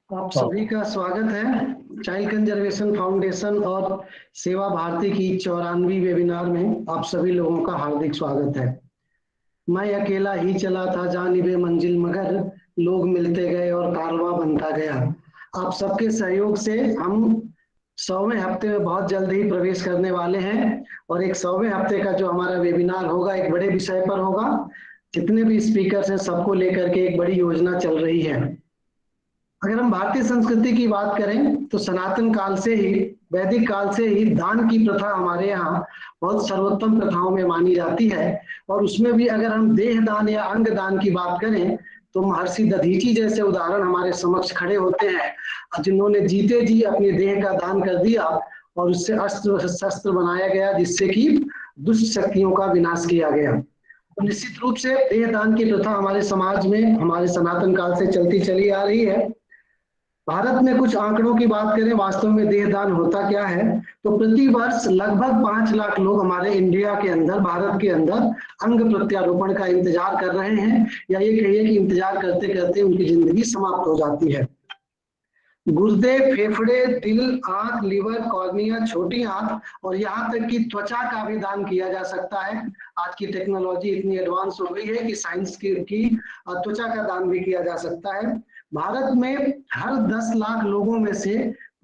आप सभी का स्वागत है चाइल्ड कंजर्वेशन फाउंडेशन और सेवा भारती की 94वीं वेबिनार में आप सभी लोगों का हार्दिक स्वागत है। मैं अकेला ही चला था जानिबे मंजिल मगर लोग मिलते गए और कारवां बनता गया। आप सबके सहयोग से हम 100वें हफ्ते में बहुत जल्द ही प्रवेश करने वाले हैं और एक 100वें हफ्ते का जो हमारा वेबिनार होगा एक बड़े विषय पर होगा। जितने भी स्पीकर हैं सबको लेकर के एक बड़ी योजना चल रही है। अगर हम भारतीय संस्कृति की बात करें तो सनातन काल से ही वैदिक काल से ही दान की प्रथा हमारे यहाँ बहुत सर्वोत्तम प्रथाओं में मानी जाती है। और उसमें भी अगर हम देह दान या अंग दान की बात करें तो महर्षि दधीची जैसे उदाहरण हमारे समक्ष खड़े होते हैं जिन्होंने जीते जी अपने देह का दान कर दिया और उससे अस्त्र शस्त्र बनाया गया जिससे कि दुष्ट शक्तियों का विनाश किया गया। तो निश्चित रूप से देह दान की प्रथा हमारे समाज में हमारे सनातन काल से चलती चली आ रही है। भारत में कुछ आंकड़ों की बात करें वास्तव में देहदान होता क्या है तो प्रति वर्ष लगभग 5 लाख लोग हमारे इंडिया के अंदर भारत के अंदर अंग प्रत्यारोपण का इंतजार कर रहे हैं या ये कहिए कि इंतजार करते करते उनकी जिंदगी समाप्त हो जाती है। गुर्दे, फेफड़े, दिल, आंख, लिवर, कॉर्निया, छोटी आंख और यहाँ तक कि त्वचा का भी दान किया जा सकता है। आज की टेक्नोलॉजी इतनी एडवांस हो गई है कि साइंस की त्वचा का दान भी किया जा सकता है। भारत में हर 10 लाख लोगों में से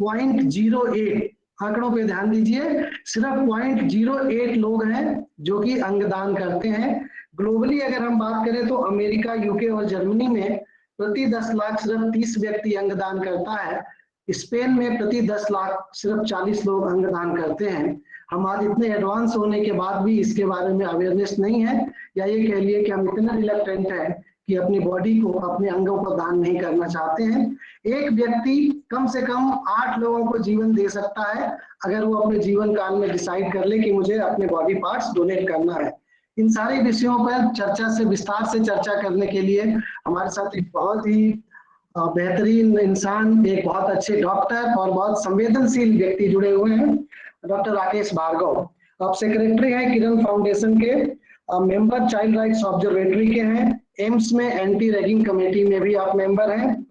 0.08 आंकड़ों पे ध्यान दीजिए, सिर्फ 0.08 लोग हैं जो कि अंगदान करते हैं। ग्लोबली अगर हम बात करें तो अमेरिका, यूके और जर्मनी में प्रति 10 लाख सिर्फ 30 व्यक्ति अंगदान करता है। स्पेन में प्रति 10 लाख सिर्फ 40 लोग अंगदान करते हैं। हमारे इतने एडवांस होने के बाद भी इसके बारे में अवेयरनेस नहीं है या ये कह लिए कि हम इतने रिलक्टेंट हैं कि अपनी बॉडी को अपने अंगों को दान नहीं करना चाहते हैं। एक व्यक्ति कम से कम 8 लोगों को जीवन दे सकता है अगर वो अपने जीवन काल में डिसाइड कर ले कि मुझे अपने बॉडी पार्ट्स डोनेट करना है। इन सारे विषयों पर चर्चा से विस्तार से चर्चा करने के लिए हमारे साथ एक बहुत ही बेहतरीन इंसान, एक बहुत अच्छे डॉक्टर और बहुत संवेदनशील व्यक्ति जुड़े हुए हैं, डॉक्टर राकेश भार्गव। आप सेक्रेटरी हैं किरण फाउंडेशन के, मेंबर चाइल्ड राइट्स ऑब्जर्वेटरी के हैं, एम्स में एंटी रैगिंग कमेटी में भी आप मेंबर हैं,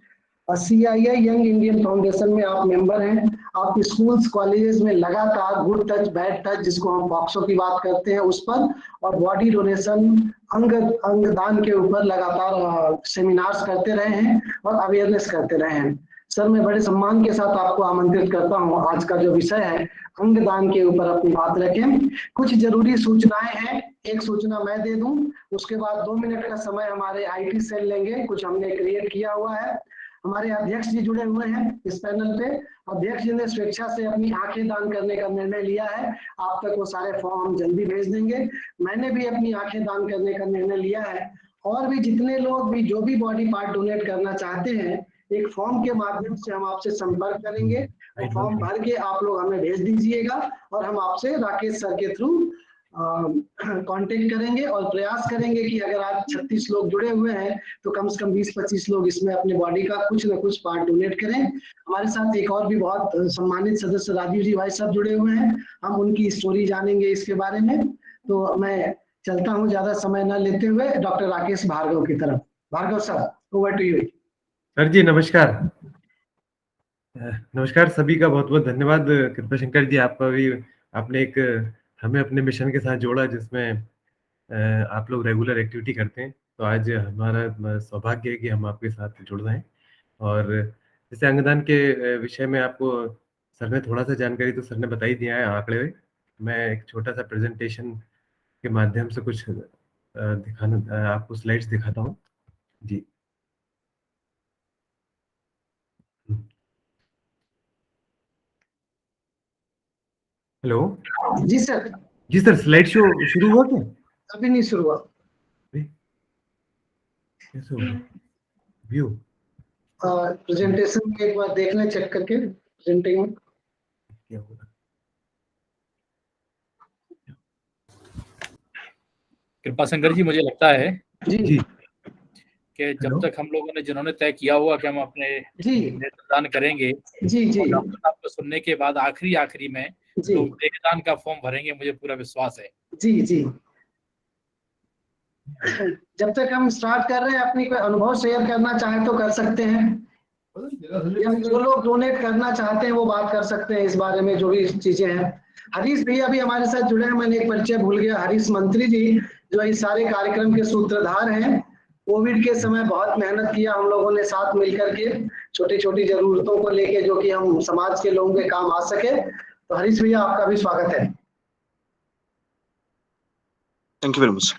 CII यंग इंडियन फाउंडेशन में आप मेंबर हैं। आप स्कूल्स कॉलेजेस में लगातार गुड टच बैड टच जिसको हम पॉक्सो की बात करते हैं उस पर और बॉडी डोनेशन अंगदान के ऊपर लगातार सेमिनार्स करते रहे हैं और अवेयरनेस करते रहे हैं। सर मैं बड़े सम्मान के साथ आपको आमंत्रित करता हूं, आज का जो विषय है अंगदान के ऊपर अपनी बात रखें। कुछ जरूरी सूचनाएं हैं, एक सूचना मैं दे दूं, उसके बाद 2 मिनट का समय हमारे IT सेल लेंगे, कुछ हमने क्रिएट किया हुआ है। हमारे अध्यक्ष जी जुड़े हुए हैं इस पैनल पे। अध्यक्ष जी ने स्वेच्छा से अपनी आंखें दान करने का निर्णय लिया है, आप तक वो सारे फॉर्म हम जल्दी भेज देंगे। मैंने भी अपनी आंखें दान करने का निर्णय लिया है और भी जितने लोग भी जो भी बॉडी पार्ट डोनेट करना चाहते हैं एक फॉर्म के माध्यम से हम आपसे संपर्क करेंगे। वो फॉर्म भर के आप लोग हमें भेज दीजिएगा और हम आपसे राकेश सर के थ्रू कांटेक्ट करेंगे और प्रयास करेंगे कि अगर आज 36 लोग जुड़े हुए हैं तो कम से कम 20-25 लोग इसमें अपने बॉडी का कुछ न कुछ पार्ट डोनेट करें। हमारे साथ एक और भी बहुत सम्मानित सदस्य राजीव जी भाई साहब जुड़े हुए हैं, हम उनकी स्टोरी जानेंगे इसके बारे में। तो मैं चलता हूँ ज्यादा समय न लेते हुए डॉक्टर राकेश भार्गव की तरफ। भार्गव साहब ओवर टू यू। सर जी नमस्कार। नमस्कार सभी का बहुत बहुत धन्यवाद। कृपाशंकर जी आपका भी, आपने एक हमें अपने मिशन के साथ जोड़ा जिसमें आप लोग रेगुलर एक्टिविटी करते हैं। तो आज हमारा सौभाग्य है कि हम आपके साथ जुड़ रहे हैं। और जैसे अंगदान के विषय में आपको सर ने थोड़ा सा जानकारी तो सर ने बता ही दिया है आंकड़े में। मैं एक छोटा सा प्रेजेंटेशन के माध्यम से कुछ दिखाना आपको स्लाइड्स दिखाता हूँ जी। हेलो जी सर। जी सर, स्लाइड शो शुरू हुआ क्या? अभी नहीं शुरू हुआ। कैसे होगा व्यू? प्रेजेंटेशन एक बार देख लें चेक करके प्रेजेंटिंग में क्या होगा? कृपाशंकर जी मुझे लगता है जी कि जब तक हम लोगों ने जिन्होंने तय किया हुआ कि हम अपने जी नेत्रदान करेंगे जी जी और डॉक्टर साहब को सुनने के बाद आखिरी में जी लोग देहदान का फॉर्म भरेंगे, मुझे पूरा विश्वास है। जी जी। जब तक हम स्टार्ट कर रहे हैं अपनी कोई अनुभव शेयर करना चाहे तो कर सकते हैं। या जो लोग डोनेट करना चाहते हैं वो बात कर सकते हैं इस बारे में, जो भी चीजें हैं। हरीश भैया भी हमारे साथ जुड़े हैं, मैंने एक परिचय भूल गया, हरीश मंत्री जी, जो इस सारे कार्यक्रम के सूत्रधार हैं। कोविड के समय बहुत मेहनत किया हम लोगों ने साथ मिलकर के, छोटी छोटी जरूरतों को लेके, जो कि हम समाज के लोगों के काम आ सके। तो हरीश भैया आपका भी स्वागत है। Thank you very much.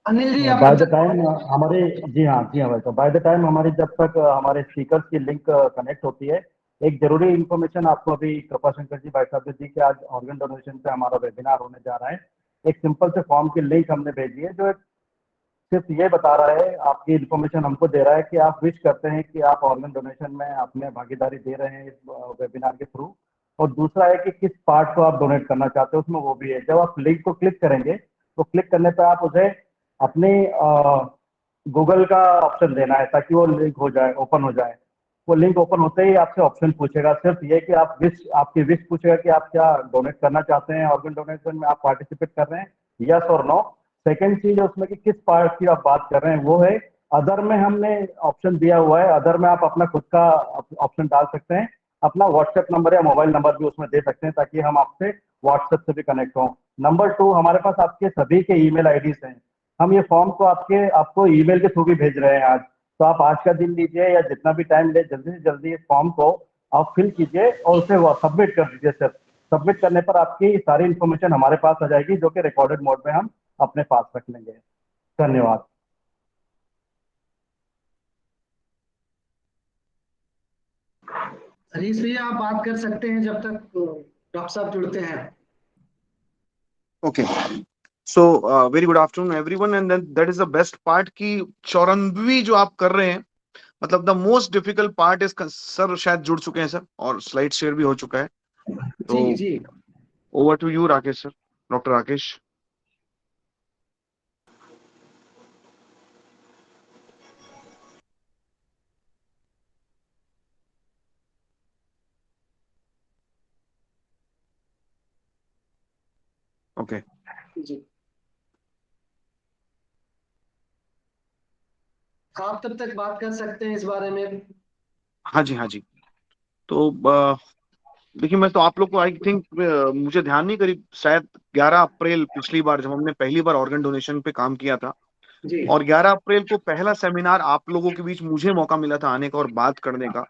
Anil ji आप बाय द टाइम हमारे जी हाँ भाई साहब, बाय द टाइम हमारी जब तक हमारे स्पीकर्स की लिंक कनेक्ट होती है, एक जरूरी इन्फॉर्मेशन आपको अभी कृपा शंकर जी, भाई साहब जी के आज ऑर्गन डोनेशन पे हमारा वेबिनार होने जा रहा है। एक सिंपल से फॉर्म की लिंक हमने भेजी है जो सिर्फ ये बता रहा है, आपकी इन्फॉर्मेशन हमको दे रहा है कि आप विश करते हैं कि आप ऑर्गन डोनेशन में अपने भागीदारी दे रहे हैं इस वेबिनार के थ्रू। और दूसरा है कि किस पार्ट को आप डोनेट करना चाहते हो, उसमें वो भी है। जब आप लिंक को क्लिक करेंगे तो क्लिक करने पर आप उसे अपने गूगल का ऑप्शन देना है ताकि वो लिंक हो जाए, ओपन हो जाए। वो लिंक ओपन होते ही आपसे ऑप्शन पूछेगा, सिर्फ ये कि आप आपकी विश पूछेगा कि आप क्या डोनेट करना चाहते हैं, ऑर्गन डोनेशन में आप पार्टिसिपेट कर रहे हैं, यस और नो। सेकंड चीज है उसमें कि किस पार्ट की आप बात कर रहे हैं, वो है अदर में हमने ऑप्शन दिया हुआ है। अदर में आप अपना खुद का ऑप्शन डाल सकते हैं, अपना व्हाट्सएप नंबर या मोबाइल नंबर भी उसमें दे सकते हैं ताकि हम आपसे व्हाट्सएप से भी कनेक्ट हों। नंबर 2, हमारे पास आपके सभी के ईमेल आईडीज हैं। हम ये फॉर्म को आपको ईमेल के थ्रू भी भेज रहे हैं आज। तो आप आज का दिन लीजिए या जितना भी टाइम ले, जल्दी से जल्दी इस फॉर्म को आप फिल कीजिए और उसे सबमिट कर दीजिए। सर, सबमिट करने पर आपकी सारी इन्फॉर्मेशन हमारे पास आ जाएगी, जो कि रिकॉर्डेड मोड में हम अपने पास रख लेंगे। धन्यवाद। हरीश भैया आप बात कर सकते हैं जब तक डॉक्टर साहब जुड़ते हैं। Okay, so very good afternoon everyone, and that is the best part कि 94 जो आप कर रहे हैं, मतलब the most difficult part is, sir शायद जुड़ चुके हैं सर और स्लाइड शेयर भी हो चुका है। तो जी जी, over to you Rakesh sir, doctor Rakesh. Okay जी आप तब तक बात कर सकते हैं इस बारे में। हाँ जी, हाँ जी। तो देखिए, मैं तो आप लोग को आई थिंक मुझे ध्यान नहीं, करीब शायद 11 अप्रैल पिछली बार जब हमने पहली बार ऑर्गन डोनेशन पे काम किया था, जी और 11 अप्रैल को पहला सेमिनार आप लोगों के बीच मुझे मौका मिला था आने का और बात करने का।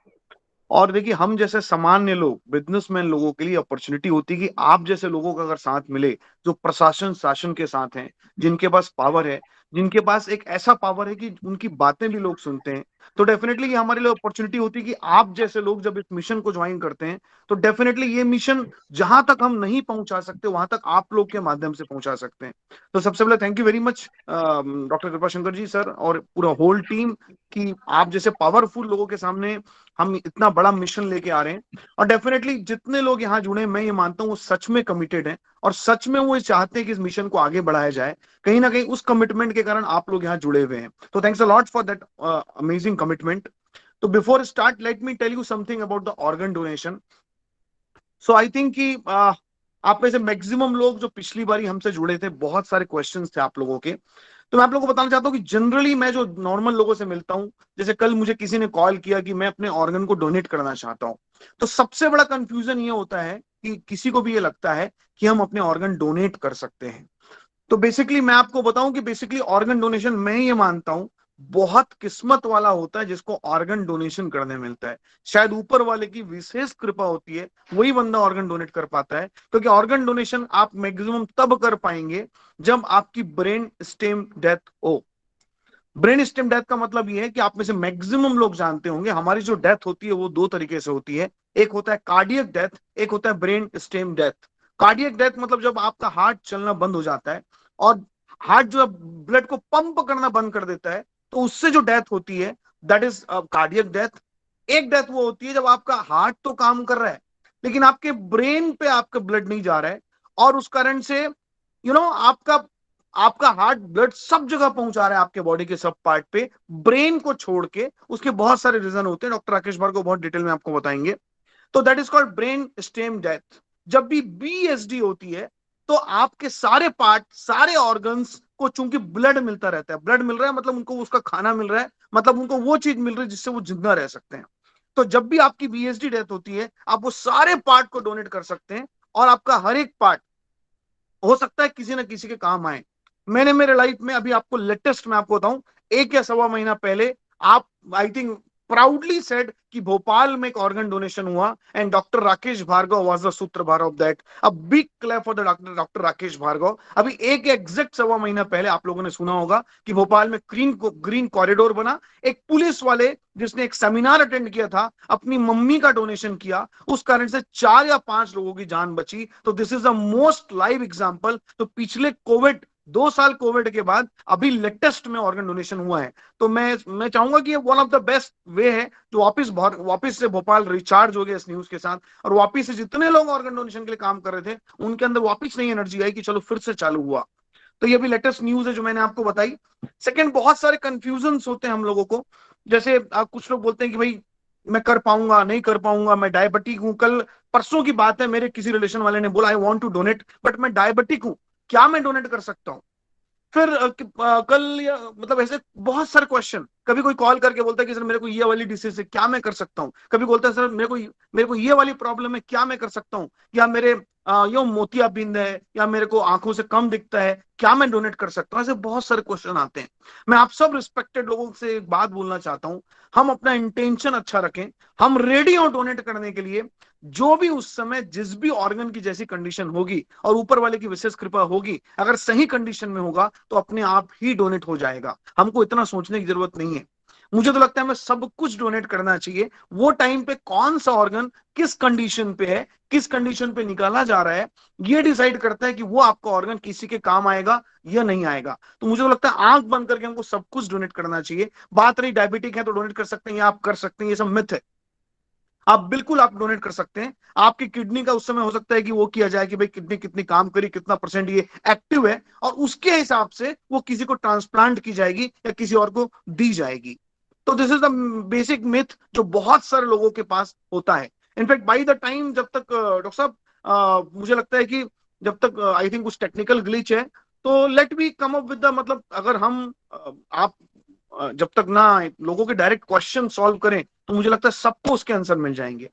और देखिए, हम जैसे सामान्य लोग, बिजनेसमैन लोगों के लिए अपॉर्चुनिटी होती है कि आप जैसे लोगों का अगर साथ मिले, जो प्रशासन शासन के साथ हैं, जिनके पास पावर है, जिनके पास एक ऐसा पावर है कि उनकी बातें भी लोग सुनते हैं, तो डेफिनेटली ये हमारे लिए अपॉर्चुनिटी होती है कि आप जैसे लोग जब इस मिशन को ज्वाइन करते हैं, तो डेफिनेटली ये मिशन जहां तक हम नहीं पहुंचा सकते वहां तक आप लोग के माध्यम से पहुंचा सकते हैं। तो सबसे पहले thank you very much doctor कृपा शंकर जी सर और पूरा होल टीम, कि आप जैसे पावरफुल लोगों के सामने हम इतना बड़ा मिशन लेके आ रहे हैं। और डेफिनेटली जितने लोग यहाँ जुड़े हैं, मैं ये मानता हूँ वो सच में कमिटेड हैं और सच में वो चाहते हैं कि इस मिशन को आगे बढ़ाया जाए। कहीं ना कहीं उस कमिटमेंट के कारण आप लोग यहाँ जुड़े हुए हैं, तो thanks a lot for that amazing commitment. तो before start, let me tell you something about the organ donation. So I think कि आप में से मैक्सिमम लोग जो पिछली बारी हमसे जुड़े थे, बहुत सारे क्वेश्चंस थे आप लोगों के। तो मैं आप लोगों को बताना चाहता हूँ कि जनरली मैं जो नॉर्मल लोगों से मिलता हूँ, जैसे कल मुझे किसी ने कॉल किया कि मैं अपने ऑर्गन को डोनेट करना चाहता हूँ, तो सबसे बड़ा कंफ्यूजन ये होता है कि किसी को भी ये लगता है कि हम अपने ऑर्गन डोनेट कर सकते हैं। तो बेसिकली मैं आपको बताऊं कि बेसिकली ऑर्गन डोनेशन, मैं ये मानता हूं, बहुत किस्मत वाला होता है जिसको ऑर्गन डोनेशन करने मिलता है। शायद ऊपर वाले की विशेष कृपा होती है, वही बंदा ऑर्गन डोनेट कर पाता है। क्योंकि ऑर्गन डोनेशन आप मैक्सिमम तब कर पाएंगे जब आपकी ब्रेन स्टेम डेथ हो। ब्रेन स्टेम डेथ का मतलब ये है कि आप में से मैक्सिमम लोग जानते होंगे, हमारी जो डेथ होती है वो दो तरीके से होती है। एक होता है कार्डियक डेथ, एक होता है brain stem death. Cardiac death मतलब जब आपका हार्ट चलना बंद हो जाता है और हार्ट जो ब्लड को पंप करना बंद कर देता है, तो उससे जो डेथ होती है, दैट इज कार्डियक डेथ। एक डेथ वो होती है जब आपका हार्ट तो काम कर रहा है लेकिन आपके ब्रेन पे आपका ब्लड नहीं जा रहा है, और उस कारण से आपका आपका हार्ट ब्लड सब जगह पहुंचा रहा है, आपके बॉडी के सब पार्ट पे, ब्रेन को छोड़ के। उसके बहुत सारे रीजन होते हैं, डॉक्टर राकेश भार्गव बहुत डिटेल में आपको बताएंगे। तो that is called brain stem death. जब भी बीएसडी होती है, तो आपके सारे पार्ट, सारे ऑर्गन्स को चूंकि ब्लड मिलता रहता है, ब्लड मिल रहा है मतलब उनको उसका खाना मिल रहा है, मतलब उनको वो चीज मिल रही है जिससे वो जिंदा रह सकते हैं। तो जब भी आपकी बीएसडी डेथ होती है, आप वो सारे पार्ट को डोनेट कर सकते हैं और आपका हर एक पार्ट हो सकता है किसी ना किसी के काम आए। मैंने मेरे लाइफ में अभी आपको लेटेस्ट मैं आपको बताऊं, 1 या 1.25 महीना पहले आप आई थिंक प्राउडली सेड कि भोपाल में एक ऑर्गन डोनेशन हुआ and doctor Rakesh Bhargava was the sutradhar of that. A big clap for the doctor Rakesh Bhargava. अभी एक एग्जैक्ट 1.25 महीना पहले आप लोगों ने सुना होगा कि भोपाल में ग्रीन कॉरिडोर बना। एक पुलिस वाले जिसने एक सेमिनार अटेंड किया था, अपनी मम्मी का डोनेशन किया, उस कारण से 4 या 5 लोगों की जान बची। तो this is the most live example. तो पिछले कोविड 2 साल कोविड के बाद अभी लेटेस्ट में ऑर्गन डोनेशन हुआ है। तो मैं चाहूंगा कि ये one of the best way है जो वापस से भोपाल रिचार्ज हो गया इस न्यूज के साथ, और वापस से जितने लोग ऑर्गन डोनेशन के लिए काम कर रहे थे उनके अंदर वापस नई एनर्जी आई कि चलो फिर से चालू हुआ। तो ये भी लेटेस्ट न्यूज है जो मैंने आपको बताई। सेकंड, बहुत सारे कंफ्यूजन होते हैं हम लोगों को। जैसे कुछ लोग बोलते हैं कि भाई मैं कर पाऊंगा नहीं कर पाऊंगा, मैं डायबिटिक हूं। कल परसों की बात है, मेरे किसी रिलेशन वाले ने बोला I want to donate but मैं डायबिटिक हूं, क्या मैं डोनेट कर सकता हूं? फिर कल या मतलब ऐसे बहुत सारे क्वेश्चन। कभी कोई कॉल करके बोलता है कि सर मेरे को ये वाली डिसीज है, क्या मैं कर सकता हूँ? कभी बोलता है सर मेरे को ये वाली प्रॉब्लम है, क्या मैं कर सकता हूँ? या मेरे यो मोतियाबिंद है, या मेरे को आंखों से कम दिखता है, क्या मैं डोनेट कर सकता हूँ? ऐसे बहुत सारे क्वेश्चन आते हैं। मैं आप सब रिस्पेक्टेड लोगों से एक बात बोलना चाहता हूँ, हम अपना इंटेंशन अच्छा रखें, हम रेडी हो डोनेट करने के लिए। जो भी उस समय जिस भी ऑर्गन की जैसी कंडीशन होगी और ऊपर वाले की विशेष कृपा होगी, अगर सही कंडीशन में होगा तो अपने आप ही डोनेट हो जाएगा। हमको इतना सोचने की जरूरत नहीं है। मुझे तो लगता है हमें सब कुछ डोनेट करना चाहिए। वो टाइम पे कौन सा ऑर्गन किस कंडीशन पे है, किस कंडीशन पे निकाला जा रहा है, ये डिसाइड करता है कि वो आपका ऑर्गन किसी के काम आएगा या नहीं आएगा। तो मुझे तो लगता है आंख बंद करके हमको सब कुछ डोनेट करना चाहिए। बात रही डायबिटिक है तो डोनेट कर सकते हैं या आप कर सकते हैं, ये सब मिथ है। आप बिल्कुल आप डोनेट कर सकते हैं। आपकी किडनी का उस समय हो सकता है कि वो किया जाए कि भाई किडनी कितनी काम करी, कितना परसेंट ये एक्टिव है, और उसके हिसाब से वो किसी को ट्रांसप्लांट की जाएगी या किसी और को दी जाएगी। तो this is the basic myth जो बहुत सारे लोगों के पास होता है। इनफैक्ट बाय द टाइम, जब तक डॉक्टर साहब मुझे लगता है कि जब तक आई थिंक कुछ टेक्निकल ग्लिच है, तो let me come up with the, मतलब अगर हम आप जब तक ना लोगों के डायरेक्ट क्वेश्चन सॉल्व करें तो मुझे लगता है सबको उसके आंसर मिल जाएंगे,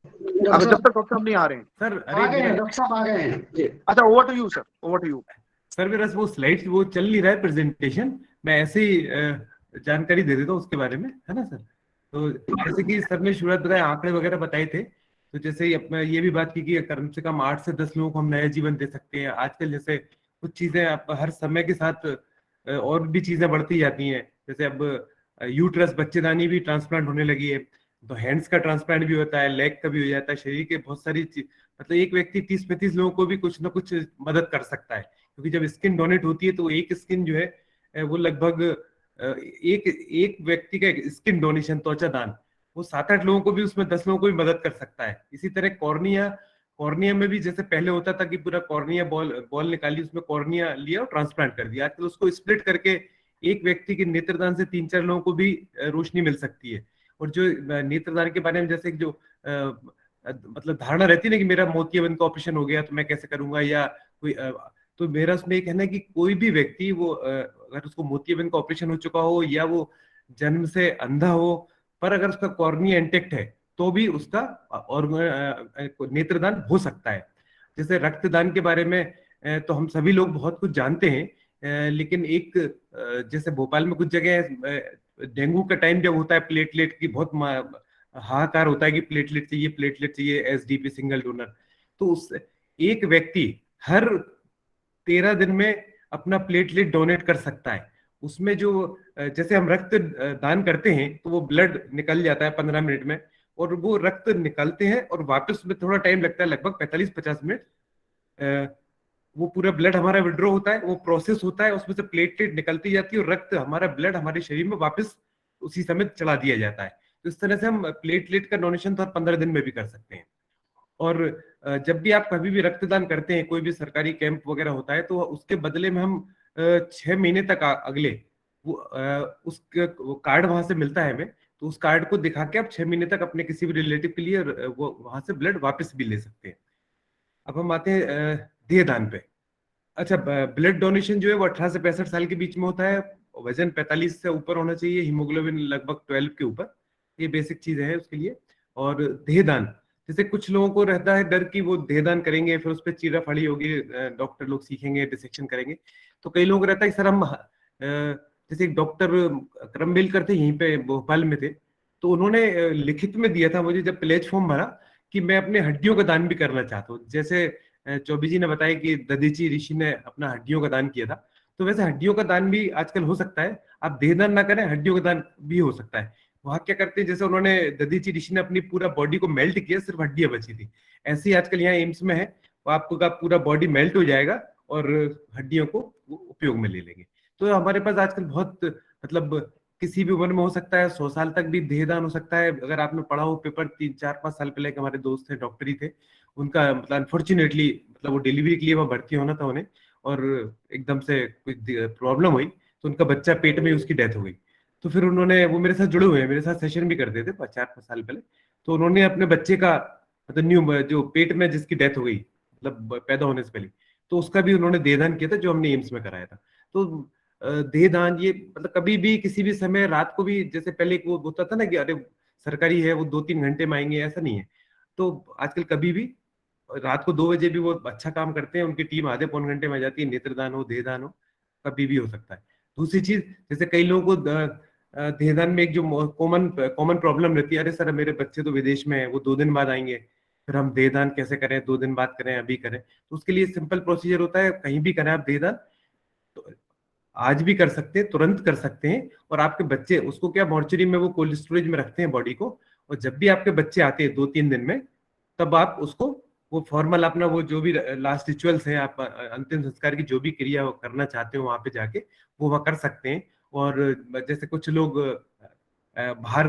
अगर जब तक डॉक्टर साहब नहीं आ रहे हैं। सर आ गए हैं डॉक्टर साहब, आ गए हैं जी। अच्छा, over to you sir, over to you. Sir मेरा वो स्लाइड्स वो चल नहीं रहा है प्रेजेंटेशन, मैं ऐसे ही जानकारी दे देता हूँ उसके बारे में, है ना सर? तो जैसे कि सर ने शुरुआत बताया, आंकड़े वगैरह बताए थे, तो जैसे ही अपने ये भी बात की कि कम से कम 8 से 10 लोगों को हम नया जीवन दे सकते हैं। आजकल जैसे कुछ चीजें आप हर समय के साथ और भी चीजें बढ़ती जाती हैं, जैसे अब यूट्रस बच्चेदानी भी ट्रांसप्लांट होने लगी है, तो हैंड्स का ट्रांसप्लांट भी होता है, लेग का भी हो जाता है, शरीर के बहुत सारी मतलब एक व्यक्ति 30-35 लोगों को भी कुछ ना कुछ मदद कर सकता है। क्योंकि जब स्किन डोनेट होती है तो एक स्किन जो है वो लगभग एक व्यक्ति का स्किन डोनेशन, त्वचा दान, वो 7-8 लोगों को भी, उसमें 10 लोगों को भी मदद कर सकता है। इसी तरह कॉर्निया में भी जैसे पहले होता था कि पूरा कॉर्निया बॉल निकाली, उसमें कॉर्निया लिया और ट्रांसप्लांट कर दिया, आजकल उसको स्प्लिट करके एक व्यक्ति के नेत्रदान से 3-4 लोगों को भी रोशनी मिल सकती है। और जो नेत्रदान के बारे में जैसे जो मतलब धारणा रहती है ना कि मेरा मोतियाबिंद का ऑपरेशन हो गया तो मैं कैसे करूंगा, या कोई तो मेरा उसमें एक कहना है कि कोई भी व्यक्ति वो अगर उसको मोतियाबिंद का ऑपरेशन हो चुका हो या वो जन्म से अंधा हो, पर अगर उसका कॉर्निया इंटेक्ट है तो भी उसका और नेत्रदान हो सकता है। जैसे रक्तदान के बारे में तो हम सभी लोग बहुत कुछ जानते हैं, लेकिन एक जैसे भोपाल में कुछ जगह डेंगू का टाइम जब होता है, प्लेटलेट की बहुत हाहाकार होता है कि प्लेटलेट चाहिए, एसडीपी सिंगल डोनर। तो उस एक व्यक्ति हर 13 दिन में अपना प्लेटलेट डोनेट कर सकता है। उसमें जो जैसे हम रक्त दान करते हैं तो वो ब्लड निकल जाता है 15 मिनट में, और वो रक्त निकलते हैं और वापस में थोड़ा टाइम लगता है, लगभग 45-50 मिनट। वो पूरा ब्लड हमारा विड्रॉ होता है, वो प्रोसेस होता है, उसमें से प्लेटलेट निकलती जाती है और रक्त हमारा ब्लड हमारे शरीर में वापस उसी समय चला दिया जाता है। तो इस तरह से हम प्लेटलेट का डोनेशन तो हर 15 दिन में भी कर सकते हैं। और जब भी आप कभी भी रक्तदान करते हैं, कोई भी सरकारी कैंप वगैरह होता है, तो उसके बदले में हम 6 महीने तक अगले वो उस कार्ड वहां से मिलता है हमें, तो उस कार्ड को दिखा के आप 6 महीने तक अपने किसी भी रिलेटिव के लिए वो वहां से ब्लड वापस भी ले सकते हैं। अब हम आते हैं देह दान पे। अच्छा, ब्लड डोनेशन जो है वो 18 से 65 साल के बीच में होता है, वजन 45 से ऊपर होना चाहिए, हीमोग्लोबिन लगभग 12 के ऊपर, ये बेसिक चीजें हैं उसके लिए। और देह दान, जैसे कुछ लोगों को रहता है डर कि वो देह दान करेंगे फिर उस पर चीरा फाड़ी होगी, डॉक्टर लोग सीखेंगे, डिसेक्शन करेंगे। तो कई लोगों को रहता है कि सर हम जैसे एक डॉक्टर करमबेल करते यहीं पे भोपाल में थे, तो उन्होंने लिखित में दिया था मुझे जब प्लेज फॉर्म भरा कि मैं अपने हड्डियों का दान भी करना चाहता हूँ। जैसे चौबे जी ने बताया कि दधीची ऋषि ने अपना हड्डियों का दान किया था, तो वैसे हड्डियों का दान भी आजकल हो सकता है। आप देह दान ना करें, हड्डियों का दान भी हो सकता है। वहां क्या करते हैं, जैसे उन्होंने दधीची ऋषि ने अपनी पूरा बॉडी को मेल्ट किया, सिर्फ हड्डियां बची थी। ऐसे ही आजकल यहाँ एम्स में है, वो आपका पूरा बॉडी मेल्ट हो जाएगा और हड्डियों को उपयोग में ले लेंगे। तो हमारे पास आजकल बहुत, मतलब किसी भी उम्र में हो सकता है, 100 साल तक भी देहदान हो सकता है। अगर आपने पढ़ा हो पेपर 3-4-5 साल पहले, हमारे दोस्त थे, डॉक्टरी थे, उनका मतलब अनफॉर्चुनेटली मतलब वो डिलीवरी के लिए वहां भर्ती होना था उन्हें, और एकदम से कुछ प्रॉब्लम हुई तो उनका बच्चा पेट में, उसकी डेथ हो गई। तो फिर उन्होंने, वो मेरे साथ जुड़े हुए हैं, मेरे साथ सेशन भी करते थे 4-5 साल पहले, तो उन्होंने अपने बच्चे का मतलब न्यू जो पेट में जिसकी डेथ हो गई, मतलब पैदा होने से पहले, तो उसका भी उन्होंने देहदान किया था, जो हमने एम्स में कराया था। तो देहदान ये मतलब कभी भी किसी भी समय, रात को भी, जैसे पहले वो होता था ना कि अरे सरकारी है वो 2-3 घंटे में आएंगे, ऐसा नहीं है। तो आजकल कभी भी रात को 2 बजे भी वो अच्छा काम करते हैं, उनकी टीम आधे पौन घंटे में आ जाती है। नेत्रदान हो, देहदान हो, कभी भी हो सकता है। दूसरी चीज, जैसे कई लोगों को देहदान में एक जो कॉमन कॉमन प्रॉब्लम रहती है, अरे सर मेरे बच्चे तो विदेश में है, वो 2 दिन बाद आएंगे, फिर हम देहदान कैसे करें, 2 दिन बाद करें, अभी करें? तो उसके लिए सिंपल प्रोसीजर होता है, कहीं भी करें आप देहदान, तो आज भी कर सकते हैं, तुरंत कर सकते हैं। और आपके बच्चे उसको क्या, मॉर्चरी में वो कोल्ड स्टोरेज में रखते हैं बॉडी को, और जब भी आपके बच्चे आते हैं 2-3 दिन में, तब आप उसको वो फॉर्मल अपना वो जो भी लास्ट रिचुअल्स हैं, आप अंतिम संस्कार की जो भी क्रिया करना चाहते हो वहां पे जाके वो वहां कर सकते हैं। और जैसे कुछ लोग बाहर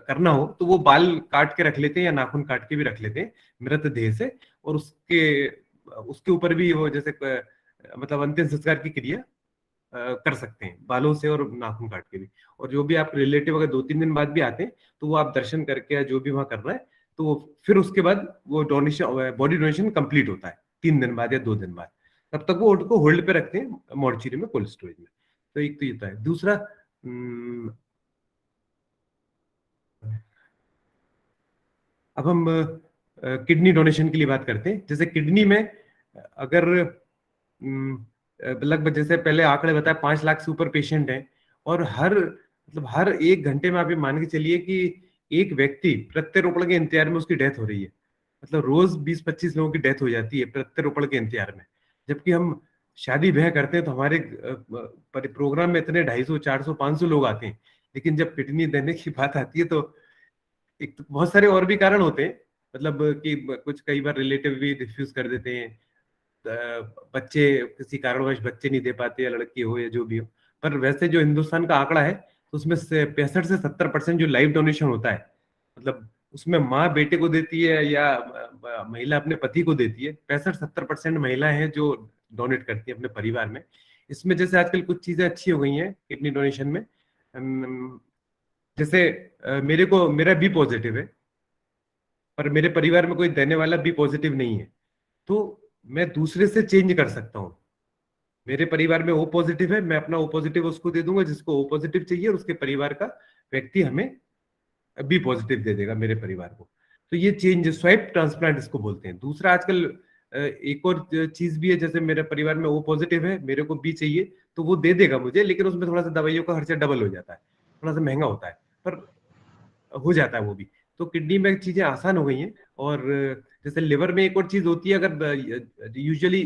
करना हो तो वो बाल काट के रख लेते हैं या नाखून काट के भी रख लेते हैं मृतदेह से, और उसके उसके ऊपर भी वो जैसे मतलब अंतिम संस्कार की क्रिया कर सकते हैं बालों से और नाखून काट के भी। और जो भी आप रिलेटिव अगर 2-3 दिन बाद भी आते हैं तो वो आप दर्शन करके या जो भी वहां कर रहे हैं, तो वो फिर उसके बाद वो डोनेशन, बॉडी डोनेशन कंप्लीट होता है 3 दिन बाद या 2 दिन बाद। तब तक वो उनको होल्ड पे रखते हैं मॉर्चरी में, कोल्ड स्टोरेज में। तो एक तो ये तो है। दूसरा, अब हम किडनी डोनेशन के लिए बात करते हैं। जैसे किडनी में अगर लगभग, जैसे पहले आंकड़े बताए, 5 लाख से ऊपर पेशेंट हैं, और हर 1 घंटे में आप ये मान के चलिए कि एक व्यक्ति प्रत्यारोपण के इंतजार में उसकी डेथ हो रही है। मतलब रोज 20-25 लोगों की डेथ हो जाती है प्रत्यारोपण के इंतजार में। जबकि हम शादी ब्याह करते हैं तो हमारे प्रोग्राम में इतने 250, 400, 500 लोग आते हैं, लेकिन जब किडनी देने की बात आती है तो एक तो बहुत सारे और भी कारण होते हैं, मतलब कि कुछ कई बार रिलेटिव भी रिफ्यूज कर देते हैं, बच्चे किसी कारणवश बच्चे नहीं दे पाते, या लड़की हो या जो भी हो। पर वैसे जो हिंदुस्तान का आंकड़ा है, तो उसमें 65 से 70% जो लाइव डोनेशन होता है, मतलब उसमें माँ बेटे को देती है या महिला अपने पति को देती है। 65-70% महिलाएं हैं जो डोनेट करती है अपने परिवार में। इसमें जैसे आजकल कुछ चीजें अच्छी हो गई हैं किडनी डोनेशन में। जैसे मेरा बी पॉजिटिव है, पर मेरे परिवार में कोई देने वाला बी पॉजिटिव नहीं है, तो मैं दूसरे से चेंज कर सकता हूँ। मेरे परिवार में ओ पॉजिटिव है, मैं अपना ओ पॉजिटिव उसको दे दूंगा जिसको ओ पॉजिटिव चाहिए, और उसके परिवार का व्यक्ति हमें बी पॉजिटिव दे देगा मेरे परिवार को। तो ये चेंज, स्वाइप ट्रांसप्लांट इसको बोलते हैं। दूसरा, आजकल एक और चीज भी है, जैसे मेरे परिवार में ओ पॉजिटिव है, मेरे को बी चाहिए, तो वो दे देगा मुझे, लेकिन उसमें थोड़ा सा दवाइयों का खर्चा डबल हो जाता है, थोड़ा सा महंगा होता है, पर हो जाता है वो भी। तो किडनी में चीजें आसान हो गई हैं। और जैसे लिवर में एक और चीज होती है, अगर यूजुअली